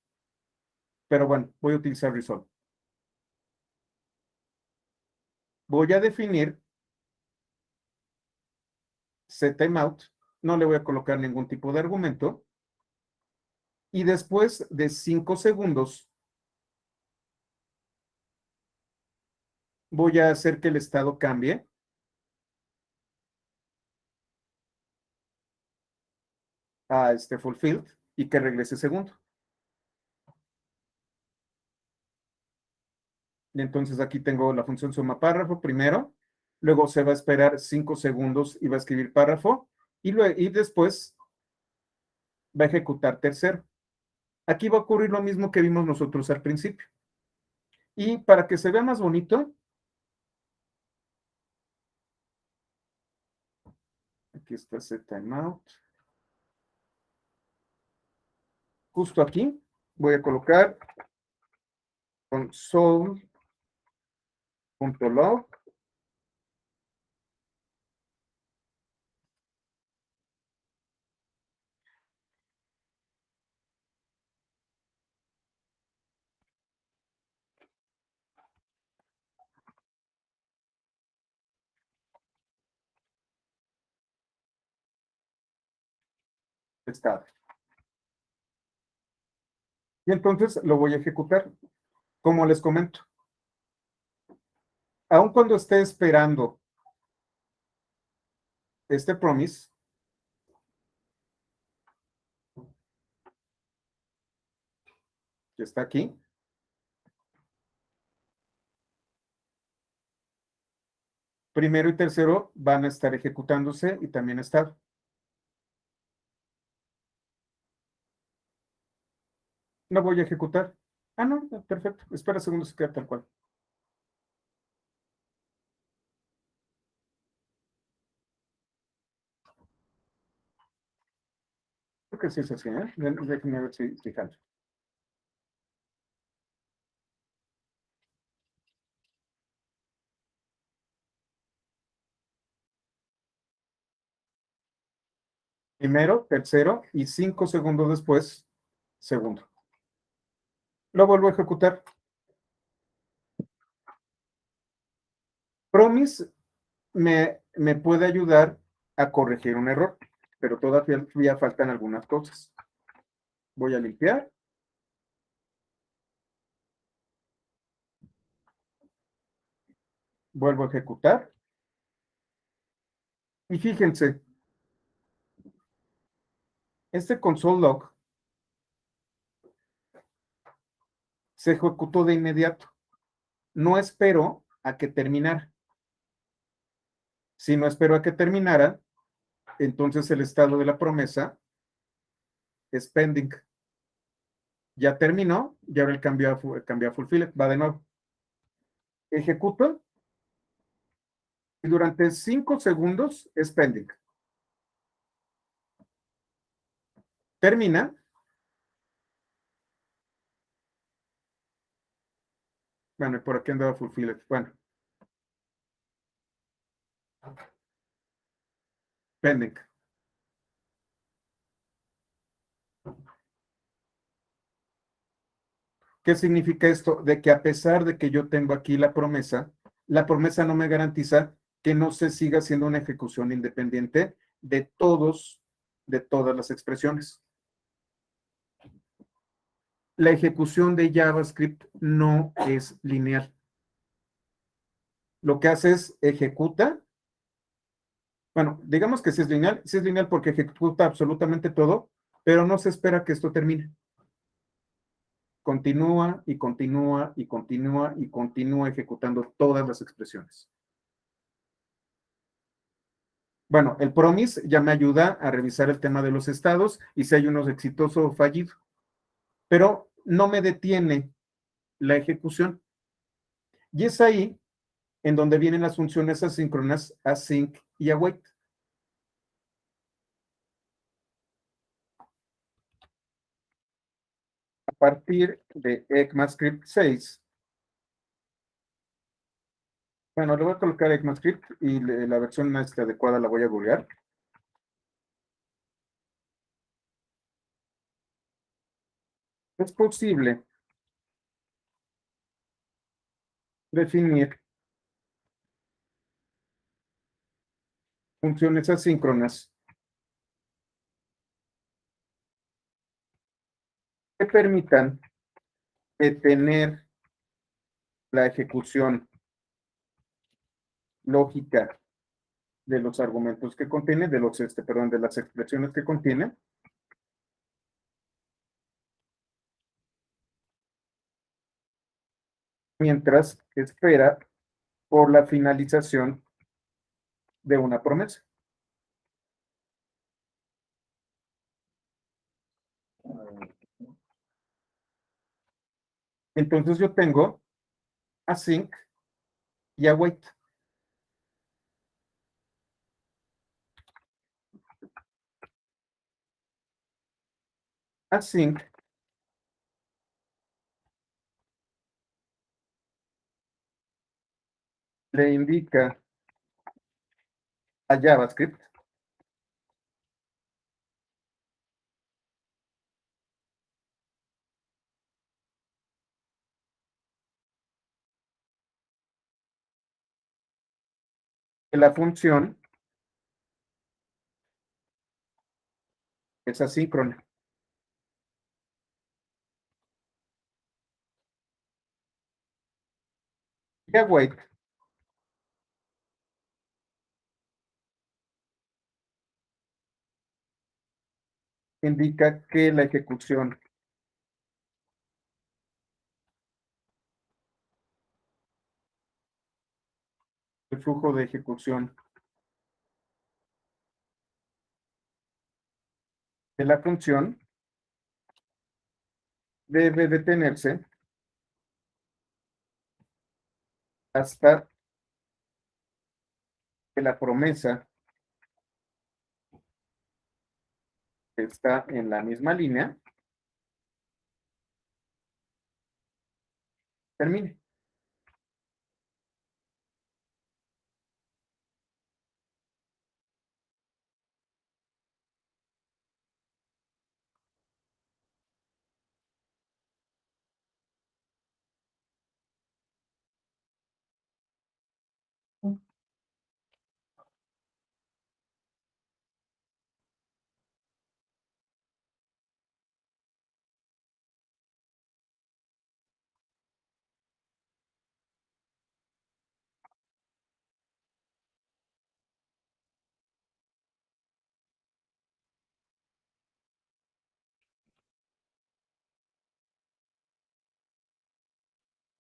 pero bueno, voy a utilizar resolve. Voy a definir set timeout, no le voy a colocar ningún tipo de argumento, y después de 5 segundos voy a hacer que el estado cambie a fulfilled y que regrese segundo. Y entonces aquí tengo la función suma párrafo primero, luego se va a esperar 5 segundos y va a escribir párrafo, y después va a ejecutar tercero. Aquí va a ocurrir lo mismo que vimos nosotros al principio. Y para que se vea más bonito, aquí está set timeout. justo aquí voy a colocar console.log estado. Y entonces lo voy a ejecutar. Como les comento, aun cuando esté esperando este promise, que está aquí, primero y tercero van a estar ejecutándose y también está. No voy a ejecutar. Ah, no, perfecto. Espera segundos, se queda tal cual. Creo que sí es así, ¿eh? Déjenme ver si jalo. Primero, tercero y 5 segundos después, segundo. Lo vuelvo a ejecutar. Promise me puede ayudar a corregir un error, pero todavía faltan algunas cosas. Voy a limpiar. Vuelvo a ejecutar. Y fíjense, este console log se ejecutó de inmediato. No espero a que terminara. Si no espero a que terminara, entonces el estado de la promesa es pending. Ya terminó, y ahora el cambio a fulfilled. Va de nuevo. Ejecuto y durante 5 segundos es pending. Termina. Bueno, por aquí andaba fulfilled. Bueno, pending. ¿Qué significa esto? De que a pesar de que yo tengo aquí la promesa no me garantiza que no se siga haciendo una ejecución independiente de todas las expresiones. La ejecución de JavaScript no es lineal. Lo que hace es ejecuta. Bueno, digamos que sí es lineal porque ejecuta absolutamente todo, pero no se espera que esto termine. Continúa y continúa y continúa y continúa ejecutando todas las expresiones. Bueno, el promise ya me ayuda a revisar el tema de los estados y si hay unos exitoso o fallido, pero no me detiene la ejecución. Y es ahí en donde vienen las funciones asíncronas, async y await. A partir de ECMAScript 6, bueno, le voy a colocar ECMAScript y la versión adecuada la voy a googlear. Es posible definir funciones asíncronas que permitan detener la ejecución lógica de los argumentos que contiene, de las expresiones que contiene, mientras espera por la finalización de una promesa. Entonces yo tengo async y await. Async le indica a JavaScript que la función es asíncrona. Y await indica que la ejecución el flujo de ejecución de la función debe detenerse hasta que la promesa que está en la misma línea termine.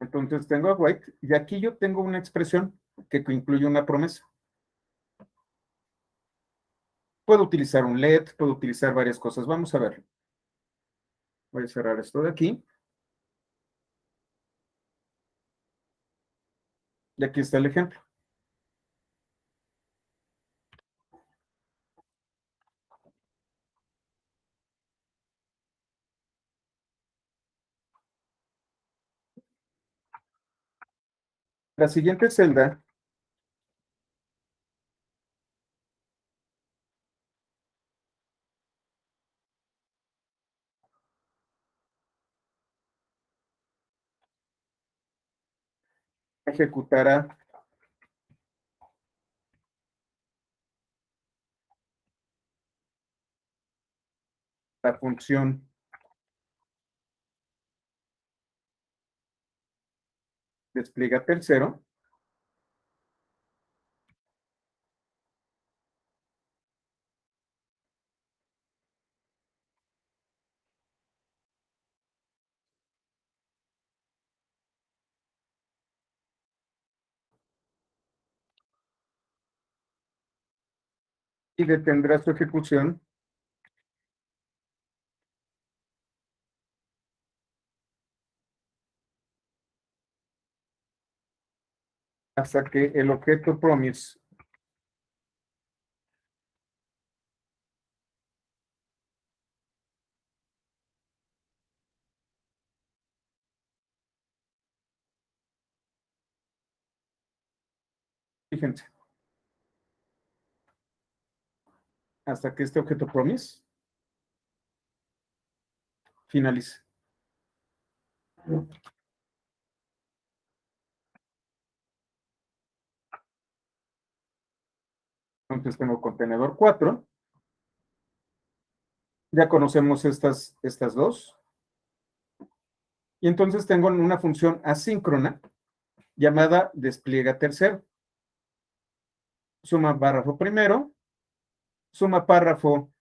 Entonces tengo await y aquí yo tengo una expresión que incluye una promesa. Puedo utilizar un let, puedo utilizar varias cosas. Vamos a ver. Voy a cerrar esto de aquí. Y aquí está el ejemplo. La siguiente celda ejecutará la función despliega tercero y detendrá su ejecución hasta que el objeto promise fíjense, hasta que este objeto promise finalice. Entonces tengo contenedor 4. Ya conocemos estas dos. Y entonces tengo una función asíncrona llamada despliega tercero. Suma párrafo primero, suma párrafo.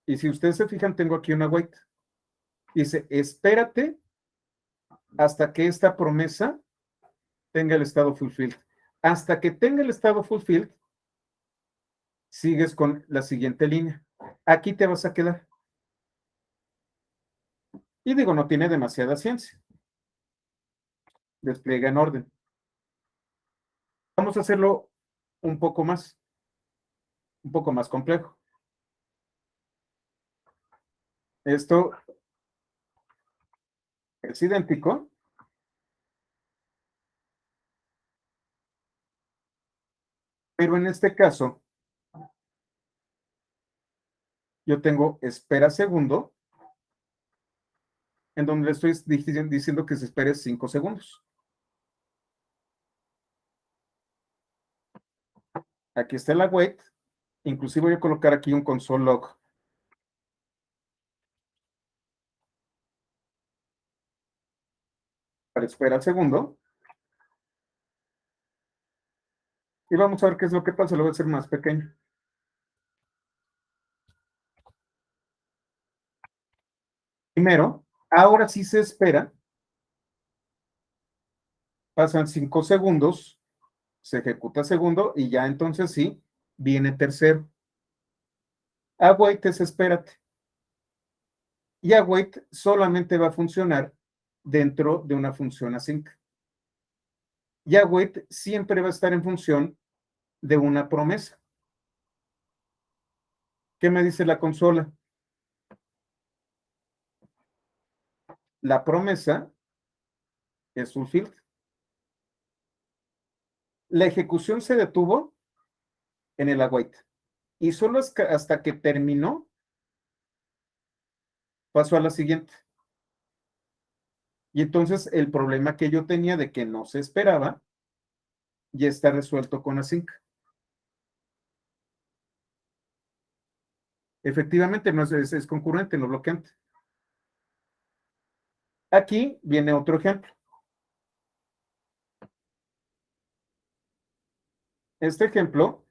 Y si ustedes se fijan, tengo aquí una wait. Dice, espérate hasta que esta promesa tenga el estado fulfilled. Hasta que tenga el estado fulfilled, sigues con la siguiente línea. Aquí te vas a quedar. Y digo, no tiene demasiada ciencia. Despliega en orden. Vamos a hacerlo un poco más complejo. Esto es idéntico Pero en este caso, yo tengo espera segundo, en donde le estoy diciendo que se espere 5 segundos. Aquí está el await. Inclusive voy a colocar aquí un console log para esperar segundo. Y vamos a ver qué es lo que pasa. Lo voy a hacer más pequeño. Primero, ahora sí se espera. Pasan 5 segundos. Se ejecuta segundo y ya entonces sí, viene tercero. Await es espérate. Y await solamente va a funcionar dentro de una función async. Y await siempre va a estar en función de una promesa. ¿Qué me dice la consola? La promesa es fulfilled. La ejecución se detuvo en el await. Y solo hasta que terminó, pasó a la siguiente. Y entonces el problema que yo tenía de que no se esperaba, ya está resuelto con async. Efectivamente, no es concurrente, no bloqueante. Aquí viene otro ejemplo. Este ejemplo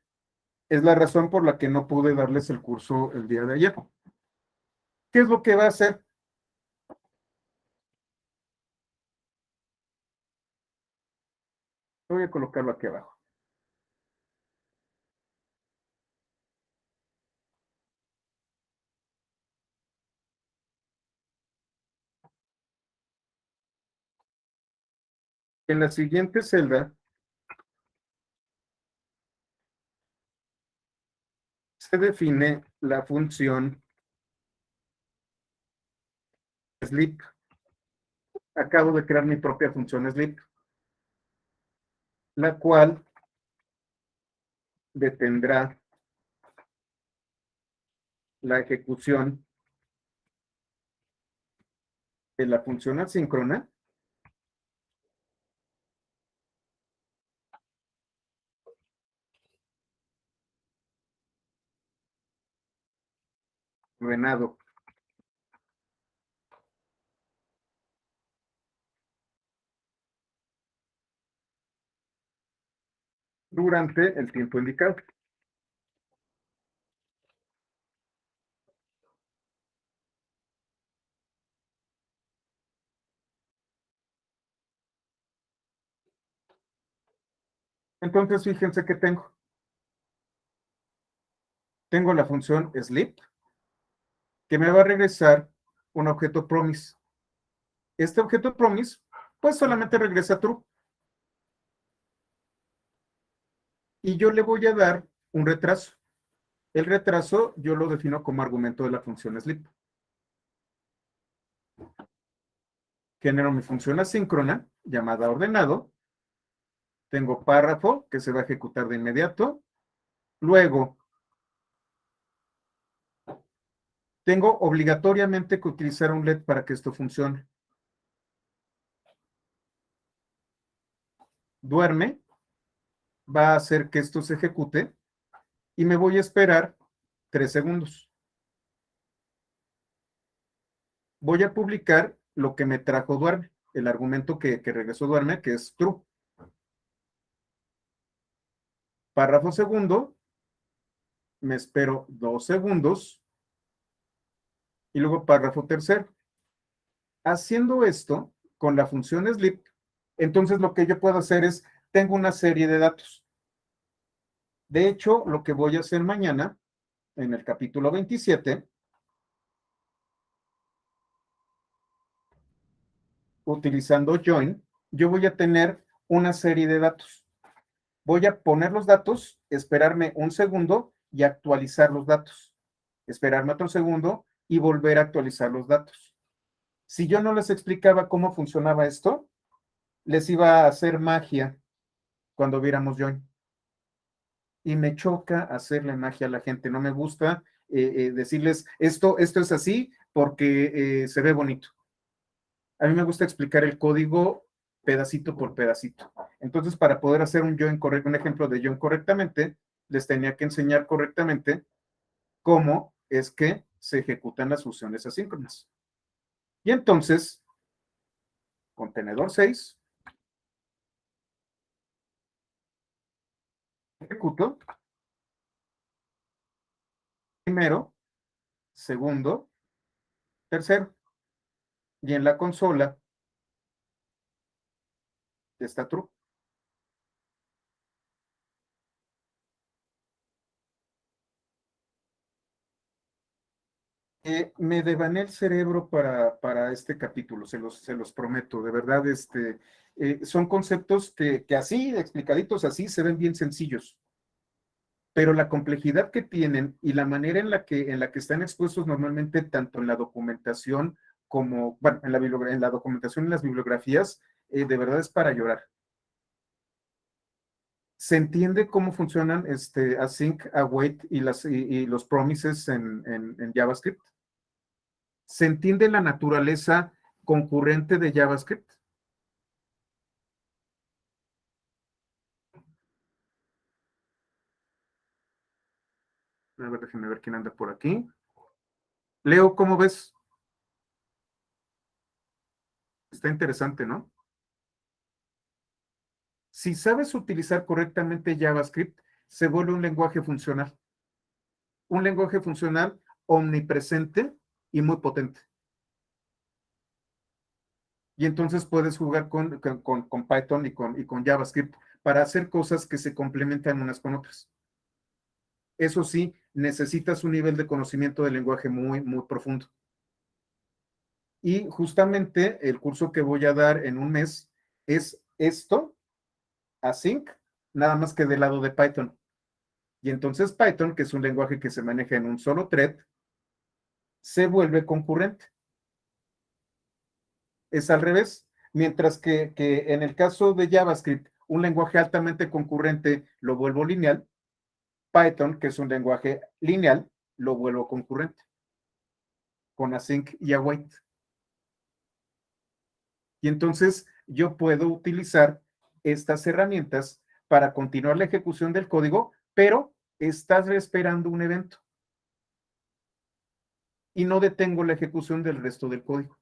es la razón por la que no pude darles el curso el día de ayer. ¿Qué es lo que va a hacer? Voy a colocarlo aquí abajo. En la siguiente celda se define la función sleep. Acabo de crear mi propia función sleep, la cual detendrá la ejecución de la función asíncrona ordenado durante el tiempo indicado. Entonces, fíjense que tengo. Tengo la función sleep, que me va a regresar un objeto promise. Este objeto promise, pues solamente regresa true. Y yo le voy a dar un retraso. El retraso yo lo defino como argumento de la función sleep. Genero mi función asíncrona, llamada ordenado. Tengo párrafo, que se va a ejecutar de inmediato. Luego, tengo obligatoriamente que utilizar un let para que esto funcione. Duerme, va a hacer que esto se ejecute y me voy a esperar 3 segundos. Voy a publicar lo que me trajo duerme, el argumento que regresó duerme, que es true. Párrafo segundo, me espero 2 segundos y luego párrafo tercero. Haciendo esto con la función sleep, entonces lo que yo puedo hacer es, tengo una serie de datos. De hecho, lo que voy a hacer mañana, en el capítulo 27, utilizando join, yo voy a tener una serie de datos. Voy a poner los datos, esperarme un segundo y actualizar los datos. Esperarme otro segundo y volver a actualizar los datos. Si yo no les explicaba cómo funcionaba esto, les iba a hacer magia cuando viéramos join. y me choca hacerle magia a la gente. No me gusta decirles esto es así porque se ve bonito. A mí me gusta explicar el código pedacito por pedacito. Entonces, para poder hacer un ejemplo de join correctamente, les tenía que enseñar correctamente cómo es que se ejecutan las funciones asíncronas. Y entonces, contenedor 6, ejecuto primero, segundo, tercero. Y en la consola está true. Me devané el cerebro para este capítulo, se los prometo, de verdad, son conceptos que así, explicaditos así, se ven bien sencillos, pero la complejidad que tienen y la manera en la que están expuestos normalmente, tanto en la documentación como, bueno, en la documentación y las bibliografías, de verdad es para llorar. ¿Se entiende cómo funcionan async, await y los promises en JavaScript? ¿Se entiende la naturaleza concurrente de JavaScript? A ver, déjenme ver quién anda por aquí. Leo, ¿cómo ves? Está interesante, ¿no? Si sabes utilizar correctamente JavaScript, se vuelve un lenguaje funcional omnipresente y muy potente. Y entonces puedes jugar con Python y con JavaScript para hacer cosas que se complementan unas con otras. Eso sí, necesitas un nivel de conocimiento del lenguaje muy, muy profundo. Y justamente el curso que voy a dar en un mes es esto, async, nada más que del lado de Python. Y entonces Python, que es un lenguaje que se maneja en un solo thread, se vuelve concurrente. Es al revés. Mientras que en el caso de JavaScript, un lenguaje altamente concurrente lo vuelvo lineal, Python, que es un lenguaje lineal, lo vuelvo concurrente con async y await. Y entonces yo puedo utilizar estas herramientas para continuar la ejecución del código, pero estás esperando un evento y no detengo la ejecución del resto del código.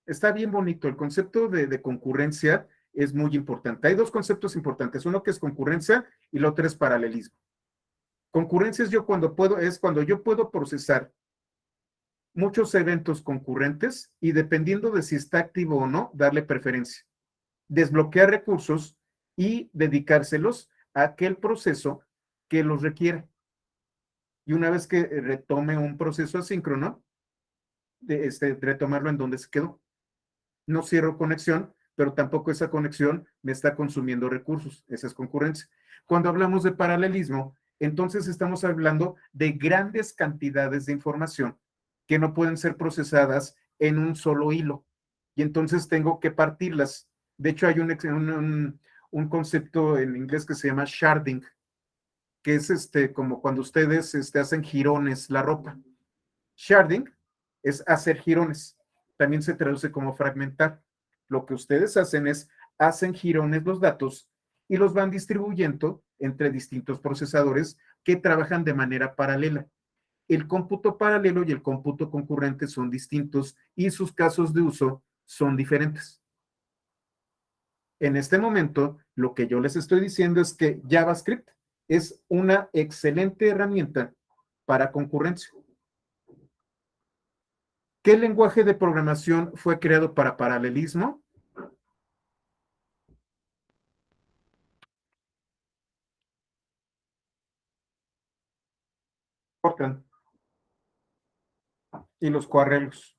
Está bien bonito. El concepto de concurrencia es muy importante. Hay dos conceptos importantes, uno que es concurrencia y el otro es paralelismo. Concurrencia es cuando yo puedo procesar muchos eventos concurrentes y dependiendo de si está activo o no, darle preferencia, desbloquear recursos y dedicárselos a aquel proceso que los requiera. Y una vez que retome un proceso asíncrono, retomarlo en donde se quedó. No cierro conexión, pero tampoco esa conexión me está consumiendo recursos. Esa es concurrencia. Cuando hablamos de paralelismo, entonces estamos hablando de grandes cantidades de información que no pueden ser procesadas en un solo hilo. Y entonces tengo que partirlas. De hecho, hay un concepto en inglés que se llama sharding, que es como cuando ustedes hacen jirones la ropa. Sharding es hacer jirones. También se traduce como fragmentar. Lo que ustedes hacen es, hacen jirones los datos y los van distribuyendo entre distintos procesadores que trabajan de manera paralela. El cómputo paralelo y el cómputo concurrente son distintos y sus casos de uso son diferentes. En este momento, lo que yo les estoy diciendo es que JavaScript es una excelente herramienta para concurrencia. ¿Qué lenguaje de programación fue creado para paralelismo? Fortran y los coarrelos.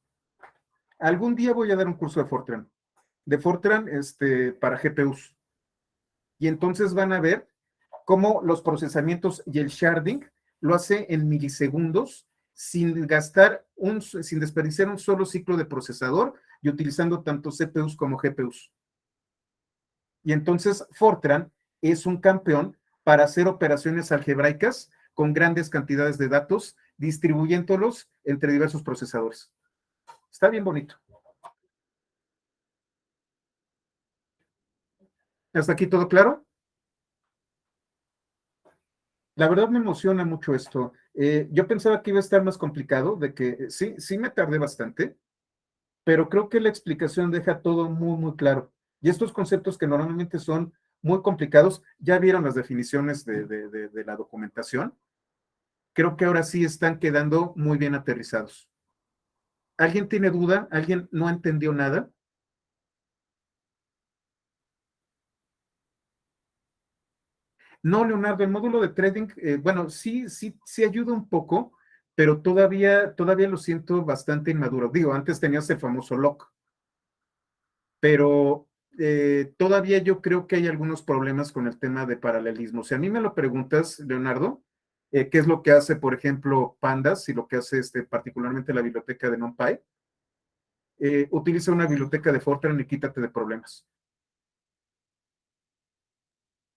Algún día voy a dar un curso de Fortran para GPUs. Y entonces van a ver cómo los procesamientos y el sharding lo hace en milisegundos sin desperdiciar un solo ciclo de procesador y utilizando tanto CPUs como GPUs. Y entonces Fortran es un campeón para hacer operaciones algebraicas con grandes cantidades de datos, distribuyéndolos entre diversos procesadores. Está bien bonito. ¿Hasta aquí todo claro? La verdad me emociona mucho esto. Yo pensaba que iba a estar más complicado, de que sí me tardé bastante, pero creo que la explicación deja todo muy, muy claro. Y estos conceptos que normalmente son muy complicados, ya vieron las definiciones de la documentación, creo que ahora sí están quedando muy bien aterrizados. ¿Alguien tiene duda? ¿Alguien no entendió nada? No, Leonardo, el módulo de trading, bueno, sí ayuda un poco, pero todavía lo siento bastante inmaduro. Digo, antes tenías el famoso lock, pero todavía yo creo que hay algunos problemas con el tema de paralelismo. Si a mí me lo preguntas, Leonardo, qué es lo que hace, por ejemplo, Pandas y lo que hace particularmente la biblioteca de NumPy, utiliza una biblioteca de Fortran y quítate de problemas.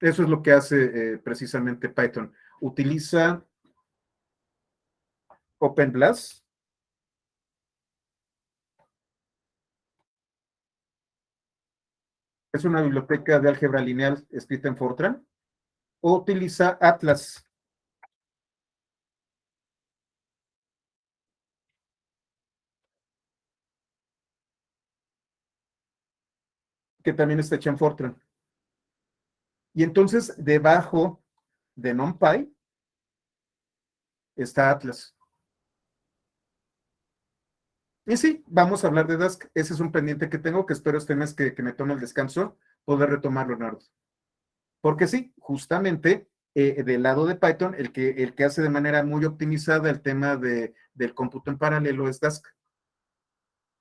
Eso es lo que hace precisamente Python. Utiliza OpenBLAS, es una biblioteca de álgebra lineal escrita en Fortran, o utiliza Atlas, que también está hecha en Fortran. Y entonces, debajo de NumPy está Atlas. Y sí, vamos a hablar de Dask. Ese es un pendiente que tengo, que espero este mes que me tome el descanso, poder retomarlo, Leonardo. Porque sí, justamente del lado de Python, el que hace de manera muy optimizada el tema del cómputo en paralelo es Dask.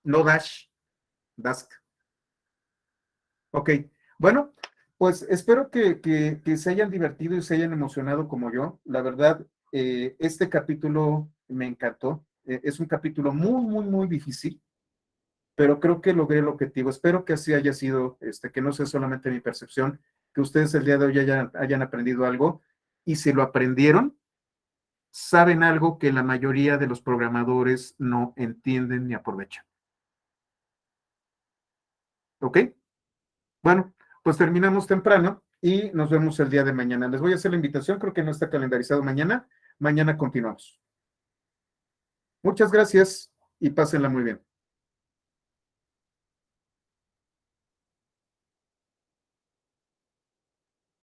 No Dash, Dask. Ok, bueno, pues espero que se hayan divertido y se hayan emocionado como yo. La verdad, este capítulo me encantó. Es un capítulo muy, muy, muy difícil, pero creo que logré el objetivo. Espero que así haya sido, que no sea solamente mi percepción, que ustedes el día de hoy hayan aprendido algo. Y si lo aprendieron, saben algo que la mayoría de los programadores no entienden ni aprovechan. ¿Ok? Bueno, pues terminamos temprano y nos vemos el día de mañana. Les voy a hacer la invitación, creo que no está calendarizado mañana. Mañana continuamos. Muchas gracias y pásenla muy bien.